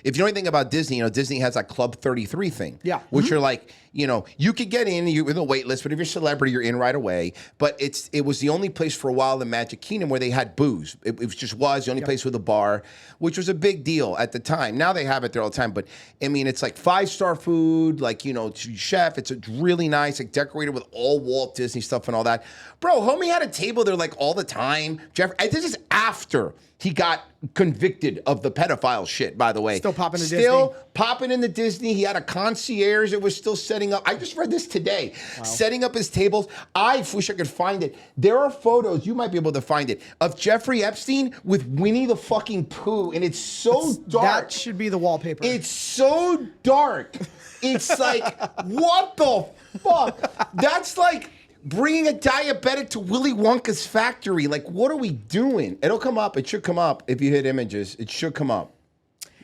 If you know anything about Disney, Disney has that Club 33 thing. Yeah. Which are like, you could get in, you're in the wait list, but if you're a celebrity, you're in right away. But it was the only place for a while in the Magic Kingdom where they had booze. It just was the only place with a bar, which was a big deal at the time. Now they have it there all the time. But, I mean, it's like 5-star food, like, chef. It's really nice, like decorated with all Walt Disney stuff and all that. Bro, homie had a table there like all the time. This is after he got convicted of the pedophile shit, by the way. Still popping into Disney. Still popping into Disney. He had a concierge that was still setting up. I just read this today. Wow. Setting up his tables. I wish I could find it. There are photos, you might be able to find it, of Jeffrey Epstein with Winnie the fucking Pooh, and it's so dark. That should be the wallpaper. It's so dark. It's like, what the fuck? That's like... bringing a diabetic to Willy Wonka's factory. Like, what are we doing? It'll come up. It should come up if you hit images. It should come up.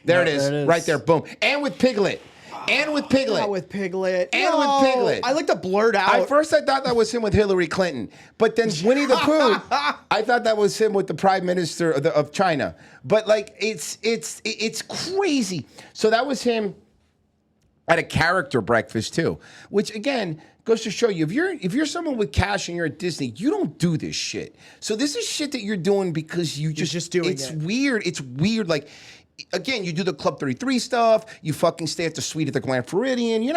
There it is. Right there. Boom. And with Piglet. And with Piglet. Not with Piglet. And with Piglet. I like the blurred out. At first, I thought that was him with Hillary Clinton. But then Winnie the Pooh, I thought that was him with the Prime Minister of China. But like, it's crazy. So that was him at a character breakfast too, which again goes to show you if you're someone with cash and you're at Disney, you don't do this shit. So this is shit that you're doing because you're just doing it. It's weird. It's weird. Like, again, you do the Club 33 stuff. You fucking stay at the suite at the Grand Floridian. You're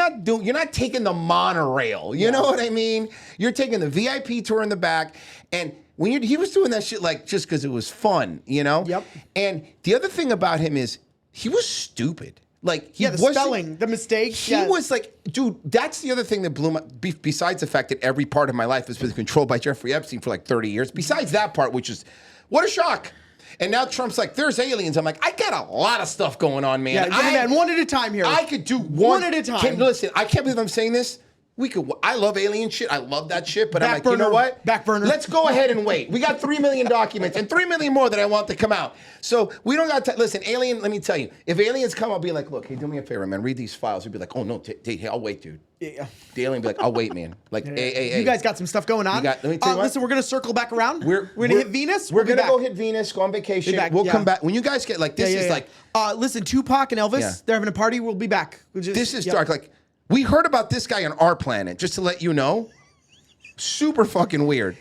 not taking the monorail. You know what I mean? You're taking the VIP tour in the back. And when he was doing that shit like just because it was fun, you know? Yep. And the other thing about him is he was stupid. Like, the spelling, the mistakes. He was like, dude, that's the other thing that blew my, besides the fact that every part of my life has been controlled by Jeffrey Epstein for like 30 years. Besides that part, which is, what a shock. And now Trump's like, there's aliens. I'm like, I got a lot of stuff going on, man. Yeah, man, one at a time here. I could do one at a time. Listen, I can't believe I'm saying this. I love alien shit. I love that shit. But I'm like, you know what? Back burner. Let's go ahead and wait. We got 3 million documents and 3 million more that I want to come out. So we don't got to, listen, alien, let me tell you. If aliens come, I'll be like, look, hey, do me a favor, man. Read these files. You'll be like, oh, no, hey, I'll wait, dude. Yeah. The alien be like, I'll wait, man. Like, hey. You guys got some stuff going on. Let me tell you what. Listen, we're going to circle back around. We're going to hit Venus. We're going to go hit Venus, go on vacation. We'll come back. When you guys get like, this is like. Listen, Tupac and Elvis, they're having a party. We'll be back. This is dark. Like, we heard about this guy on our planet, just to let you know. Super fucking weird.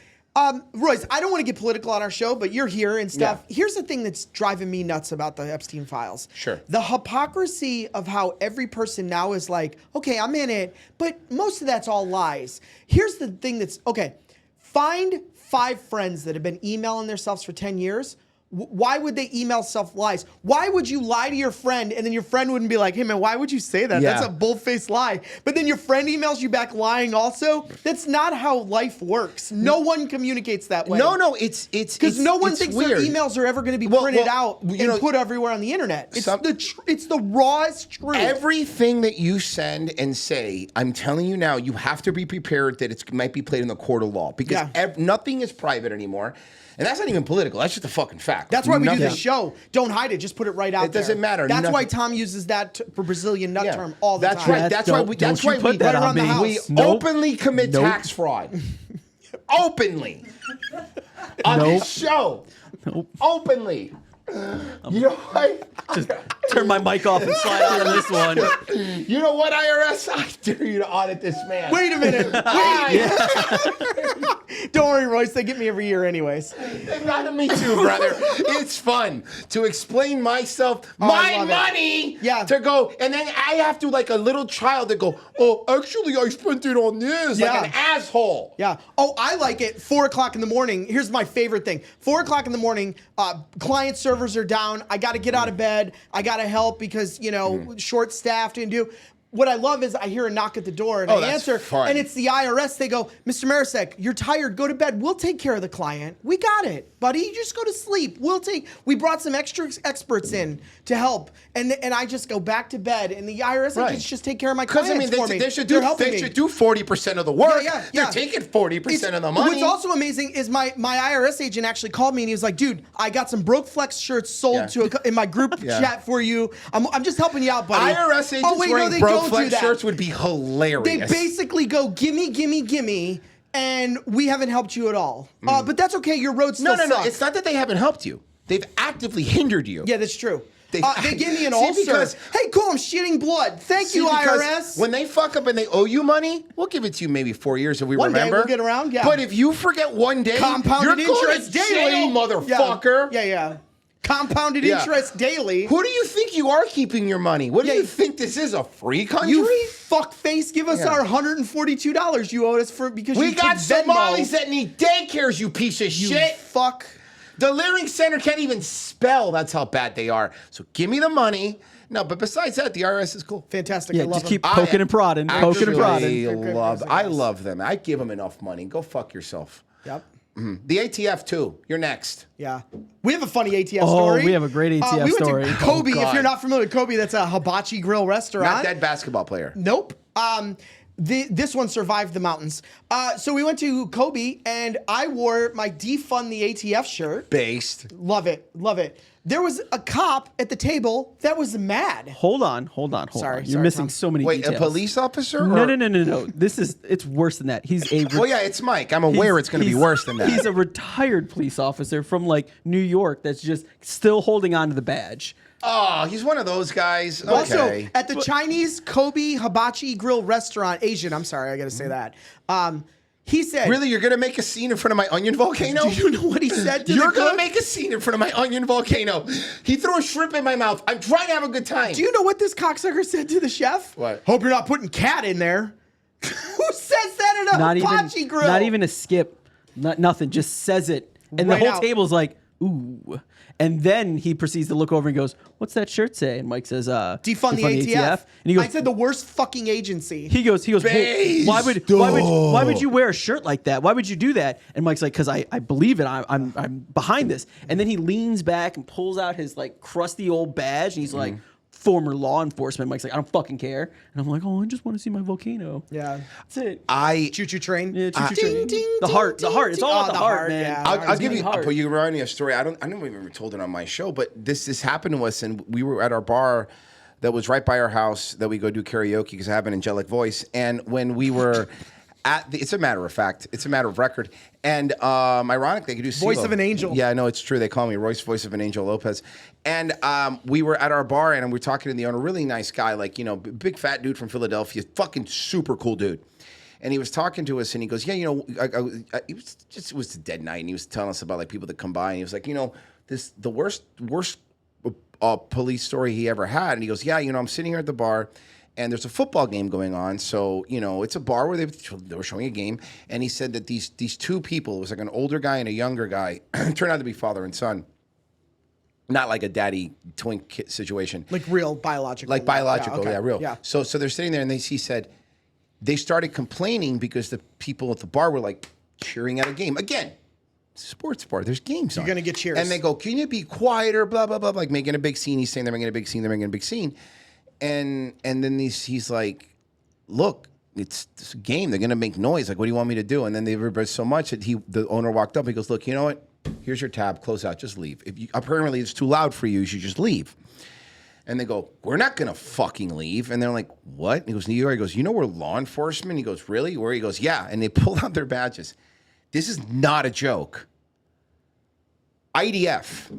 Royce, I don't want to get political on our show, but you're here and stuff. Yeah. Here's the thing that's driving me nuts about the Epstein files. Sure. The hypocrisy of how every person now is like, okay, I'm in it, but most of that's all lies. Here's the thing that's, okay, find 5 friends that have been emailing themselves for 10 years. Why would they email self-lies? Why would you lie to your friend and then your friend wouldn't be like, hey, man, why would you say that? Yeah. That's a bull-faced lie. But then your friend emails you back lying also? That's not how life works. No one communicates that way. No, it's because no one thinks weird. Their emails are ever going to be printed out and put everywhere on the internet. It's the rawest truth. Everything that you send and say, I'm telling you now, you have to be prepared that it might be played in the court of law because nothing is private anymore. And that's not even political. That's just a fucking fact. That's why we do this show. Don't hide it. Just put it right out there. It doesn't matter. That's why Tom uses that for Brazilian nut term all the time. That's right. That's why we put that on me. We openly commit tax fraud. Openly. On this show. Openly. You know what? Just turn my mic off and slide out of this one. You know what, IRS? I dare you to audit this man. Wait a minute. Don't worry, Royce. They get me every year anyways. They got me too, brother. It's fun to explain myself, my money, to go, and then I have to, like a little child, to go, oh, actually, I spent it on this, like an asshole. Yeah. Oh, I like it. 4 o'clock in the morning. Here's my favorite thing. 4 o'clock in the morning, client servers are down. I got to get out of bed. I got to help because, short-staffed and do. What I love is I hear a knock at the door and I answer, and it's the IRS. They go, Mr. Marasek, you're tired. Go to bed. We'll take care of the client. We got it, buddy. You just go to sleep. We brought some extra experts in to help, and I just go back to bed, and the IRS agents just take care of my clients for me. They should do 40% of the work. They're taking 40% of the money. What's also amazing is my IRS agent actually called me and he was like, dude, I got some Broke Flex shirts sold in my group chat for you. I'm just helping you out, buddy. IRS agents wearing Broke Flex shirts would be hilarious. They basically go, gimme, and we haven't helped you at all. But that's okay. Your road still sucks. No. It's not that they haven't helped you. They've actively hindered you. Yeah, that's true. They gave me an ulcer. Hey, cool, I'm shitting blood. Thank you, IRS. When they fuck up and they owe you money, we'll give it to you maybe 4 years if we remember. One day we'll get around, But if you forget one day, compounded interest daily, jail, motherfucker. Yeah. Compounded interest daily. Who do you think you are keeping your money? What do you think this is, a free country? You fuck face, give us our $142 you owed us because we got Somalis that need daycares, you piece of shit. Fuck. The Learning Center can't even spell. That's how bad they are. So give me the money. No, but besides that, the IRS is cool. Fantastic. Yeah, I love just them. keep poking and prodding. I love them. I give them enough money. Go fuck yourself. Yep. The ATF too. You're next. Yeah. We have a funny ATF story. Oh, we have a great ATF story. We went to Kobe. If you're not familiar with Kobe, that's a hibachi grill restaurant. Not that basketball player. Nope. This one survived the mountains. So we went to Kobe, and I wore my Defund the ATF shirt. Based. Love it. there was a cop at the table that was mad. Hold on. Sorry, You're missing Tom. so many Wait, details. a police officer? No. It's worse than that. He's a. Well, yeah, it's Mike. I'm aware it's going to be worse than that. He's a retired police officer from like New York that's just still holding on to the badge. Oh, he's one of those guys. Okay. Also, at the Chinese Kobe Hibachi Grill restaurant, Asian, I'm sorry, I got to say that. He said, Really, you're going to make a scene in front of my onion volcano? do you know what he said to You're the going to cook? make a scene in front of my onion volcano. He threw a shrimp in my mouth. I'm trying to have a good time. Do you know what this cocksucker said to the chef? What? Hope you're not putting cat in there. Who says that at a hibachi grill? Not even a skip. Nothing. Just says it. And Right the whole out. table's like, ooh. And then he proceeds to look over and goes, what's that shirt say? And Mike says, Defund the ATF. And he goes, I said the worst fucking agency. He goes, well, why would you wear a shirt like that? Why would you do that? And Mike's like, because I believe it. I'm behind this. And then he leans back and pulls out his like crusty old badge, and he's like, former law enforcement. Mike's like, I don't fucking care. And I'm like, oh, I just want to see my volcano. Yeah. That's it. Choo-choo train. Yeah, choo-choo train. Ding, ding, the ding, heart. ding, The heart. It's ding. all Oh, about the the heart, heart, man. yeah. I'll give you. Heart. But you remind me of a story. I don't know if we ever told it on my show, but this happened to us, and we were at our bar that was right by our house that we go do karaoke because I have an angelic voice. And when we were it's a matter of fact, it's a matter of record. And ironically, I could do Voice CeeLo. of an angel. Yeah, no, it's true. They call me Royce, voice of an angel Lopez. And we were at our bar, and we were talking to the owner, really nice guy, like, you know, big fat dude from Philadelphia, fucking super cool dude. And he was talking to us, and he goes, yeah, you know, it was a dead night, and he was telling us about like people that come by, and he was like, you know, the worst police story he ever had. And he goes, yeah, you know, I'm sitting here at the bar, and there's a football game going on. So, you know, it's a bar where they were showing a game. And he said that these two people, it was like an older guy and a younger guy, turned out to be father and son. Not like a daddy twin kid situation. Like real biological. Like biological, okay. yeah, real. Yeah. So they're sitting there, and he said they started complaining because the people at the bar were like cheering at a game. Again, sports bar, there's games on. You're going to get cheers. And they go, can you be quieter, blah, blah, blah, like making a big scene. He's saying they're making a big scene, they're making a big scene. And then he's like, look, it's a game. They're going to make noise. Like, what do you want me to do? And then they reversed so much that the owner walked up. He goes, look, you know what? Here's your tab. Close out. Just leave. If apparently it's too loud for you, you should just leave. And they go, we're not going to fucking leave. And they're like, what? And he goes, New York. He goes, you know we're law enforcement? He goes, really? Where? He goes, yeah. And they pulled out their badges. This is not a joke. IDF.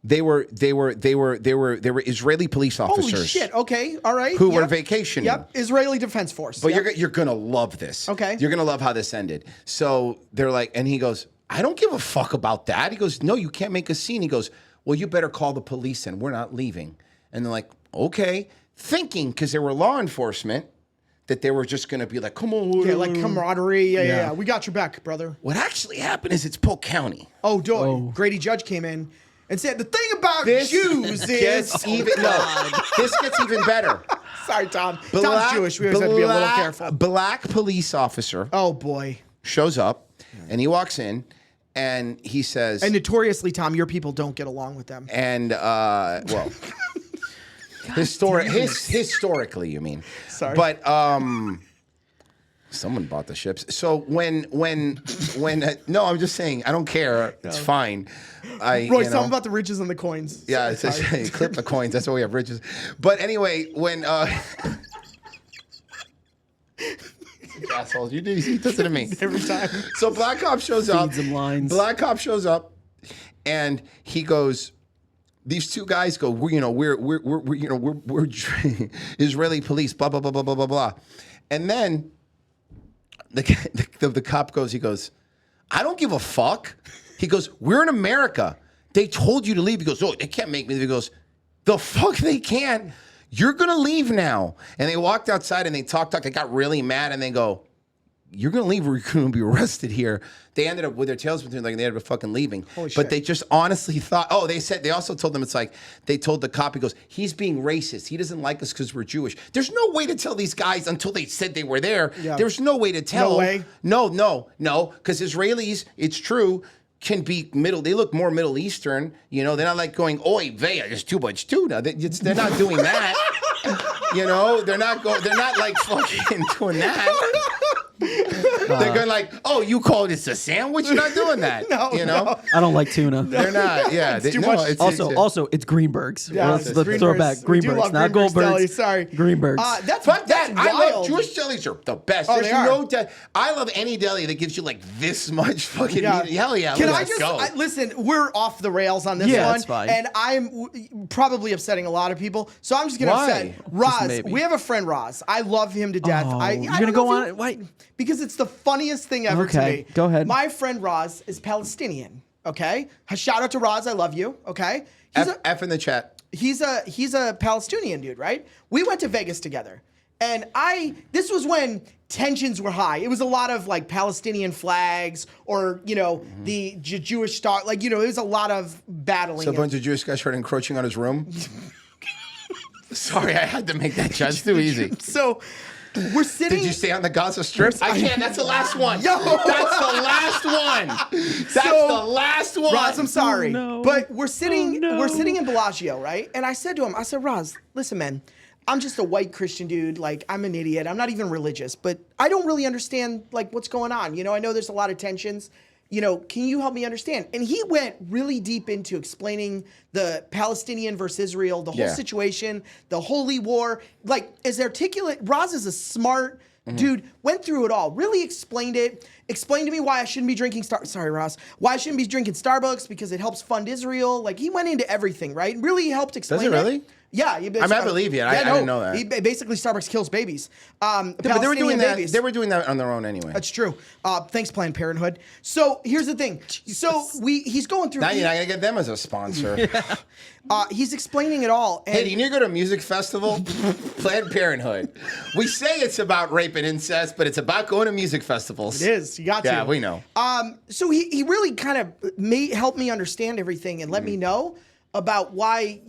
They were Israeli police officers. Holy shit. Okay. All right. Who were vacationing. Yep. Israeli Defense Force. But yep. you're gonna love this. Okay. You're gonna love how this ended. So they're like, and he goes, I don't give a fuck about that. He goes, no, you can't make a scene. He goes, well, you better call the police and we're not leaving. And they're like, okay. Thinking, because they were law enforcement, that they were just gonna be like, come on. Yeah, like camaraderie. Yeah. We got your back, brother. What actually happened is it's Polk County. Oh, Grady Judge came in and said, the thing about This Jews is... gets even better. Sorry, Tom. Tom's Jewish. We always have to be a little careful. Black police officer Oh, boy. shows up, and he walks in, and he says... And notoriously, Tom, your people don't get along with them. And, well... historically, you mean. Sorry. But, someone bought the ships. So when no, I'm just saying, I don't care. It's fine. Royce, tell him about the riches and the coins. Yeah, it's just, clip the coins. That's why we have riches. But anyway, when assholes, he does it to me Every time. So Black Cop shows up. Feeds him lines. Black Cop shows up, and he goes. These two guys go. We're Israeli police. Blah blah blah blah blah blah blah. And then the cop goes. He goes, I don't give a fuck. He goes, we're in America. They told you to leave. He goes, oh, they can't make me leave. He goes, the fuck they can't. You're going to leave now. And they walked outside and they talked. They got really mad and they go, you're going to leave or you're going to be arrested here. They ended up with their tails between, like, they ended up fucking leaving. Holy shit. But they just honestly thought, they also told them, it's like, they told the cop, he goes, he's being racist. He doesn't like us because we're Jewish. There's no way to tell these guys until they said they were there. Yeah. There's no way to tell. No way? No, because Israelis, it's true, can be they look more Middle Eastern. You know, they're not like going, oy vey, there's too much tuna. They're not doing that. You know, they're not like fucking doing that. They're going like, oh, you call this a sandwich? You're not doing that. No, you know? no. I don't like tuna. They're not. Yeah. It's too much. Also, it's Greenberg's. Yeah, Let's it's throw Greenberg's. back. We do Greenberg's, love not Greenberg's deli, Goldberg's. sorry. Greenberg's. Fuck that. I love wild. Jewish delis are the best. Oh, There's they are. no I love any deli that gives you like this much fucking meat. Hell yeah. Can I let's just go. listen? We're off the rails on this Yeah, one, that's fine. and I'm probably upsetting a lot of people. So I'm just gonna Why? upset Roz. maybe. We have a friend, Roz. I love him to death. Oh, I you're don't gonna know go if on it? Why? Because it's the funniest thing ever to Okay, me. go ahead. My friend Roz is Palestinian. Okay, shout out to Roz. I love you. Okay, F in the chat. he's a Palestinian dude, right? We went to Vegas together. And this was when tensions were high. It was a lot of like Palestinian flags or, the Jewish star. Like, it was a lot of battling. So a bunch of Jewish guys started encroaching on his room. Sorry, I had to make that judge. It's too easy. So we're sitting. Did you stay on the Gaza Strip? I can't. That's the last one. Yo! That's the last one. That's the last one. Roz, I'm sorry. no. But we're sitting no. we're sitting in Bellagio, right? And I said to him, Roz, listen, man, I'm just a white Christian dude. Like, I'm an idiot. I'm not even religious, but I don't really understand like what's going on. I know there's a lot of tensions. Can you help me understand? And he went really deep into explaining the Palestinian versus Israel, the whole situation, the holy war. Like, as articulate, Roz is a smart dude, went through it all, really explained it, explained to me why I shouldn't be drinking why I shouldn't be drinking Starbucks because it helps fund Israel. Like, he went into everything, right? Really helped explain Does it really? Yeah, I believe you. I didn't know that. Basically, Starbucks kills babies. But they were doing that. Babies. They were doing that on their own anyway. That's true. Thanks, Planned Parenthood. So here's the thing. So he's going through. Now you're not gonna get them as a sponsor. He's explaining it all. And Hey, do you need to go to a music festival? Planned Parenthood. We say it's about rape and incest, but it's about going to music festivals. It is. You got to. Yeah, we know. So he really kind of helped me understand everything and let me know about why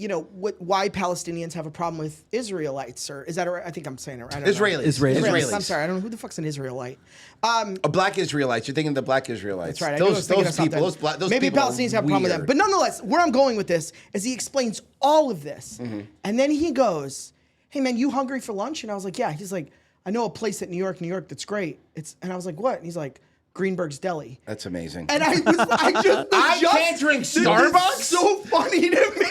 why Palestinians have a problem with Israelites, or is that right? I think I'm saying it right. Israelis. I'm sorry, I don't know who the fuck's an Israelite. A black Israelites. You're thinking the black Israelites. That's right. Those people. Those maybe people Palestinians have a problem with them, but nonetheless, where I'm going with this is he explains all of this, and then he goes, "Hey man, you hungry for lunch?" And I was like, "Yeah." He's like, "I know a place at New York, that's great." And I was like, "What?" And he's like, Greenberg's Deli. That's amazing. And I can't drink Starbucks? It's so funny to me.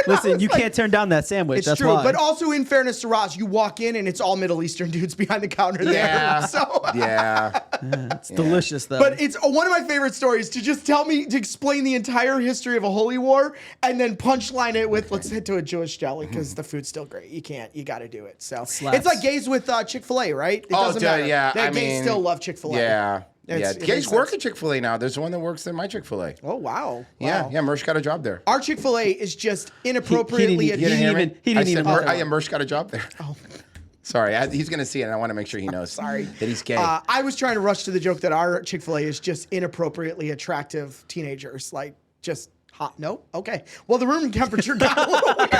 Listen, you can't turn down that sandwich. It's That's true, why. but also in fairness to Roz, you walk in and it's all Middle Eastern dudes behind the counter there. So it's delicious though. But it's one of my favorite stories to just to explain the entire history of a holy war and then punchline it with let's head to a Jewish deli because the food's still great. You got to do it. So Slaps. it's like gays with Chick-fil-A, right? It doesn't matter. Yeah. Gays still love Chick-fil-A. Yeah. It Gays makes work sense. at Chick-fil-A now. There's one that works at my Chick-fil-A. Oh wow. Yeah, Mersh got a job there. Our Chick-fil-A is just inappropriately. He didn't even. Mersh got a job there. Oh. Sorry, he's going to see it, and I want to make sure he knows Sorry. that he's gay. I was trying to rush to the joke that our Chick-fil-A is just inappropriately attractive teenagers, like just hot. No? Okay. Well, the room temperature got a little weird.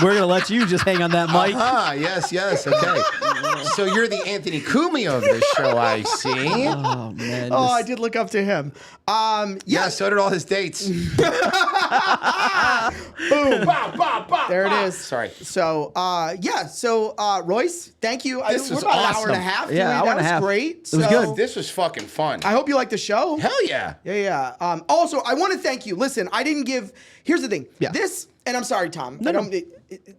We're gonna let you just hang on that mic. Yes. Okay. So you're the Anthony Cumia of this show, I see. Oh man. I did look up to him. Yeah, so did all his dates. Boom. There it is. Sorry. So, Royce, thank you. This we're was about an awesome. hour and a half. Yeah, doing hour that and a was half. great. It was good. This was fucking fun. I hope you like the show. Hell yeah. Yeah. Also, I want to thank you. Listen, I didn't give. Here's the thing. Yeah. This, and I'm sorry, Tom. No.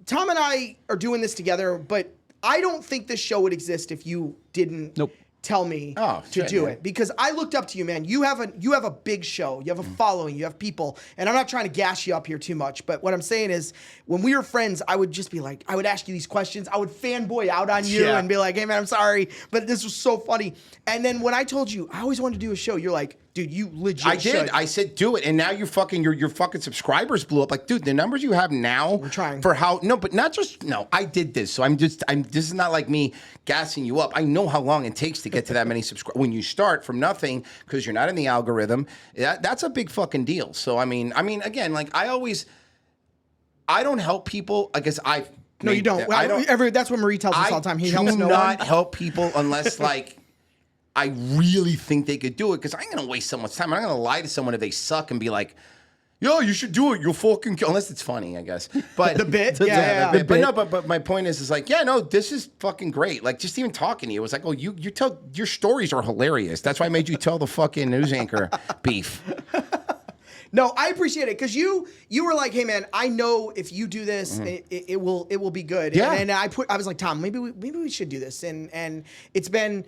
Tom and I are doing this together, but I don't think this show would exist if you didn't tell me to do it. Because I looked up to you, man. You have a big show. You have a following. You have people. And I'm not trying to gas you up here too much, but what I'm saying is, when we were friends, I would just be like, I would ask you these questions. I would fanboy out on you and be like, hey man, I'm sorry, but this was so funny. And then when I told you I always wanted to do a show, you're like, dude, you legit I did. should. I said do it, and now your fucking subscribers blew up. Like, dude, the numbers you have now. We're trying. For how but not just I did this, so this is not like me gassing you up. I know how long it takes to get to that many subscribers. When you start from nothing, because you're not in the algorithm, that's a big fucking deal. So I mean, again, like I don't help people. I guess No, you don't. That's what Marie tells us all the time. He helps no one. I do not help people unless like I really think they could do it, because I ain't gonna waste someone's time. I'm not gonna lie to someone if they suck and be like, yo, you should do it. You'll fucking kill. Unless it's funny, I guess. But The bit? the Yeah. bit. But my point is like, yeah, no, this is fucking great. Like, just even talking to you, it was like, oh, you tell your stories are hilarious. That's why I made you tell the fucking news anchor beef. No, I appreciate it because you were like, hey man, I know if you do this, it will be good. Yeah. And I was like, Tom, maybe we should do this, and it's been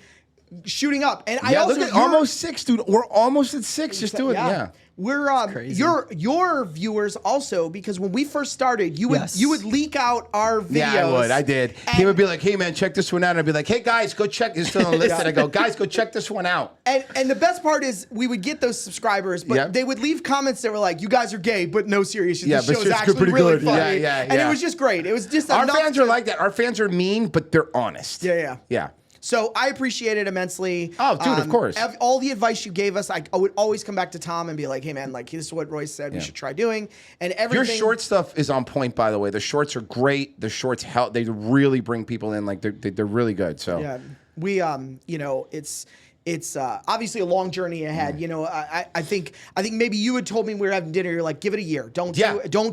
shooting up. And I also look at almost 6, dude. We're almost at 6. Just do it. Yeah. We're your viewers also, because when we first started, you would leak out our videos. Yeah, I would. I did. He would be like, "Hey, man, check this one out." And I'd be like, "Hey, guys, go check this on the list." And I go, "Guys, go check this one out." And the best part is we would get those subscribers, but they would leave comments that were like, "You guys are gay, but no, seriously, this show is actually really funny." Yeah. And it was just great. It was just our fans are like that. Our fans are mean, but they're honest. Yeah. So I appreciate it immensely. Oh, dude, of course. All the advice you gave us, I would always come back to Tom and be like, hey, man, like, this is what Royce said we should try doing. And everything. Your short stuff is on point, by the way. The shorts are great. The shorts help. They really bring people in. Like, they're really good. So yeah, we, it's obviously a long journey ahead. You know, I think maybe you had told me we were having dinner. You're like, give it a year. Don't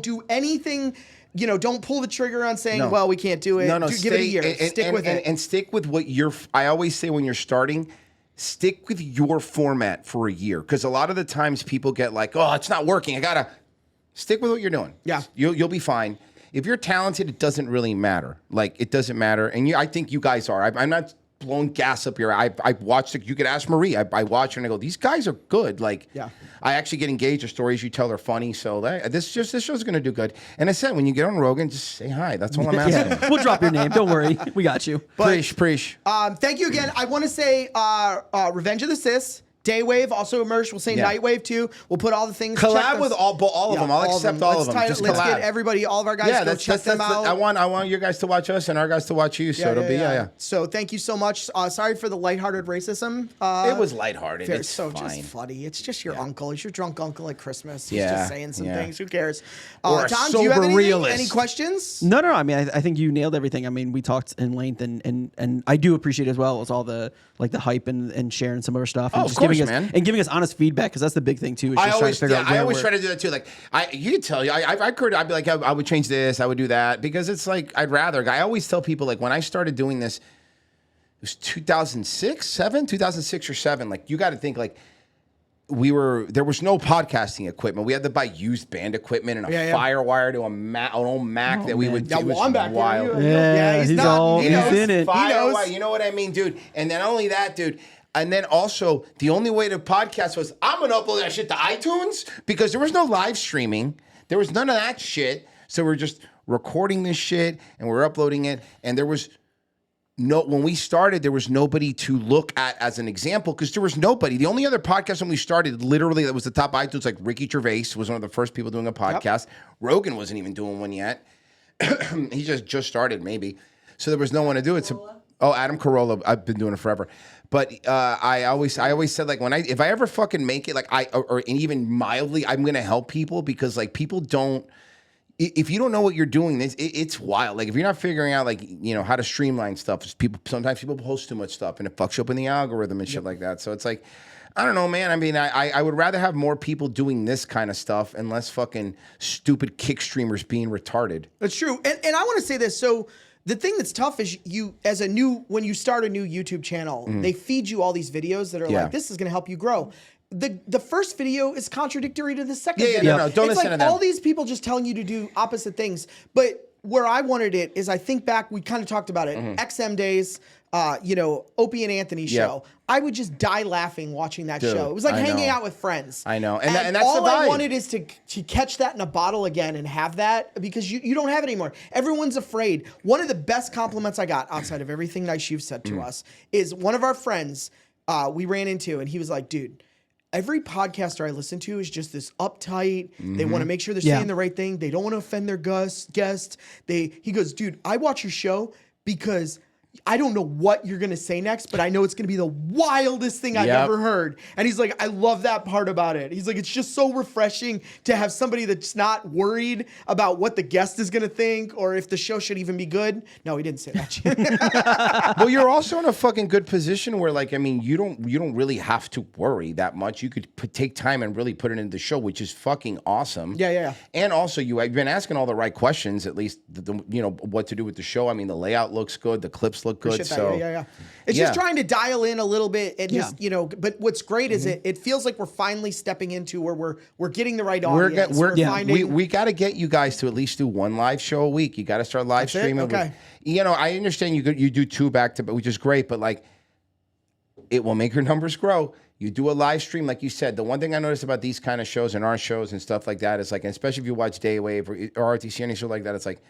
do anything. You know, don't pull the trigger on saying, well, we can't do it. No, give it a year. Stick with it. And stick with what I always say when you're starting, stick with your format for a year. Because a lot of the times people get like, oh, it's not working. I got to stick with what you're doing. Yeah. You'll be fine. If you're talented, it doesn't really matter. Like, it doesn't matter. And I think you guys are. I'm not blowing gas up here. I watched it. You could ask Marie. I watch her and I go, these guys are good. Like, I actually get engaged. The stories you tell are funny. So this show's going to do good. And I said, when you get on Rogan, just say hi. That's all I'm asking. We'll drop your name. Don't worry. We got you. Preach. Thank you again. I want to say Revenge of the Cis. DayWave also emerged. We'll say Nightwave too. We'll put all the things. Collab with all of them. I'll accept all of them. Just let's collab. Get everybody, all of our guys, go check them out. I want your guys to watch us and our guys to watch you. So it'll be So thank you so much. Sorry for the lighthearted racism. It was lighthearted. It's so fine. Just funny. It's just your uncle. It's your drunk uncle at Christmas. He's Yeah. just saying some things. Who cares? Or a Tom, do you have sober realist. any questions? No. I mean, I think you nailed everything. I mean, we talked in length, and I do appreciate as well as all the hype and sharing some of our stuff. And of course, man. Giving us honest feedback, because that's the big thing too. Is just trying to figure out I always try to do that too. Like you could tell you, I'd be like, I would change this, I would do that, because it's like I'd rather. I always tell people, like, when I started doing this, it was 2006 or 7. Like, you got to think, like, there was no podcasting equipment. We had to buy used band equipment and a FireWire to an old Mac that we would. Yeah, well, I'm back wild. there. He's in it. FireWire, you know what I mean, dude? And then only that, dude. And then also, the only way to podcast was, I'm going to upload that shit to iTunes, because there was no live streaming. There was none of that shit. So we're just recording this shit and we're uploading it. And there was when we started, there was nobody to look at as an example, because there was nobody. The only other podcast when we started, literally, that was the top iTunes, like Ricky Gervais was one of the first people doing a podcast. Yep. Rogan wasn't even doing one yet. He just started, maybe. So there was no one to do it. So, Adam Carolla. I've been doing it forever. But I always said, like, if I ever fucking make it, like, or even mildly, I'm gonna help people, because, like, people don't. If you don't know what you're doing, it's wild. Like, if you're not figuring out, like, you know, how to streamline stuff, sometimes people post too much stuff and it fucks you up in the algorithm and shit like that. So it's like, I don't know, man. I mean, I would rather have more people doing this kind of stuff and less fucking stupid kick streamers being retarded. That's true. And I want to say this. So the thing that's tough is when you start a new YouTube channel, they feed you all these videos that are like, this is going to help you grow. The first video is contradictory to the second video. No, don't listen to them. All these people just telling you to do opposite things. But where I wanted it is, I think back, we kind of talked about it, XM days, Opie and Anthony's show. I would just die laughing watching that show. It was like hanging out with friends. I know. And that's all the vibe. I wanted is to catch that in a bottle again and have that, because you don't have it anymore. Everyone's afraid. One of the best compliments I got, outside of everything nice you've said to us, is one of our friends we ran into, and he was like, dude, every podcaster I listen to is just this uptight. They want to make sure they're saying the right thing. They don't want to offend their guest. He goes, dude, I watch your show because I don't know what you're going to say next, but I know it's going to be the wildest thing I've ever heard. And he's like, I love that part about it. He's like, it's just so refreshing to have somebody that's not worried about what the guest is going to think or if the show should even be good. No, he didn't say that. Well, you're also in a fucking good position where, like, I mean, you don't really have to worry that much. You could take time and really put it into the show, which is fucking awesome. Yeah. And also, you've been asking all the right questions, at least, what to do with the show. I mean, the layout looks good. The clips look good. So yeah. It's just trying to dial in a little bit and just, but what's great is it feels like we're finally stepping into where we're getting the right audience. We got to get you guys to at least do one live show a week. You got to start live streaming. Okay. I understand you do 2 back to back, which is great, but like, it will make your numbers grow. You do a live stream, like you said. The one thing I noticed about these kind of shows and our shows and stuff like that is like, and especially if you watch DayWave or ROTC, any show like that, it's like,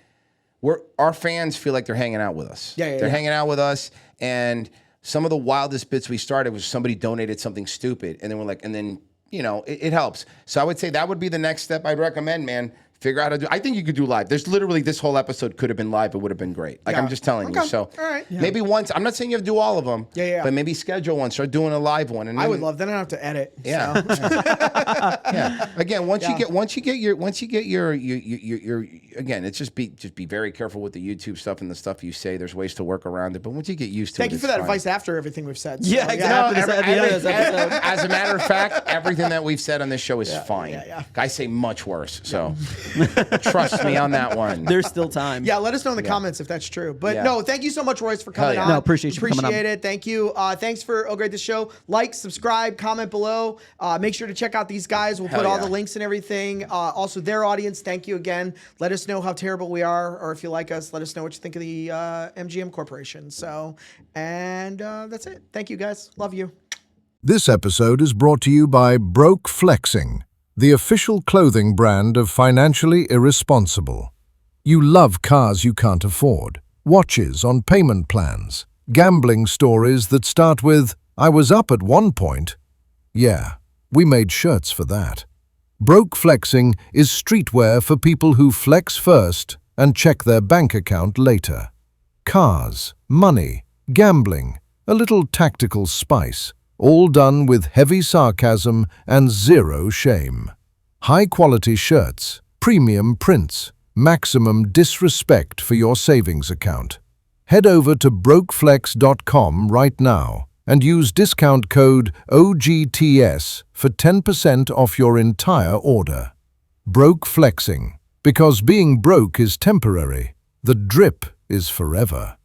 our fans feel like they're hanging out with us. They're hanging out with us, and some of the wildest bits we started was somebody donated something stupid, and then we're like, and then it helps. So I would say that would be the next step I'd recommend, man. Figure out how to do. I think you could do live. There's literally this whole episode could have been live. It would have been great. Like I'm just telling you. So maybe once. I'm not saying you have to do all of them. But maybe schedule one. Start doing a live one. And I would love. Then I don't have to edit. Yeah. So. Again, once you get your again, it's just be very careful with the YouTube stuff and the stuff you say. There's ways to work around it. But once you get used to it, thank you for that advice after everything we've said. So, exactly. As a matter of fact, everything that we've said on this show is fine. I say much worse. So. Trust me on that one. There's still time. Yeah, let us know in the comments if that's true. But no, thank you so much, Royce, for coming on. No, appreciate you coming on. Appreciate it. Thank you. Thanks for Grade the Show. Like, subscribe, comment below. Make sure to check out these guys. We'll put all the links and everything. Also, their audience, thank you again. Let us know how terrible we are, or if you like us, let us know what you think of the MGM Corporation. So, and that's it. Thank you, guys. Love you. This episode is brought to you by Broke Flexing, the official clothing brand of financially irresponsible. You love cars you can't afford, watches on payment plans, gambling stories that start with, "I was up at one point." Yeah, we made shirts for that. Broke Flexing is streetwear for people who flex first and check their bank account later. Cars, money, gambling, a little tactical spice, all done with heavy sarcasm and zero shame. High-quality shirts, premium prints, maximum disrespect for your savings account. Head over to brokeflex.com right now and use discount code OGTS for 10% off your entire order. Broke Flexing, because being broke is temporary, the drip is forever.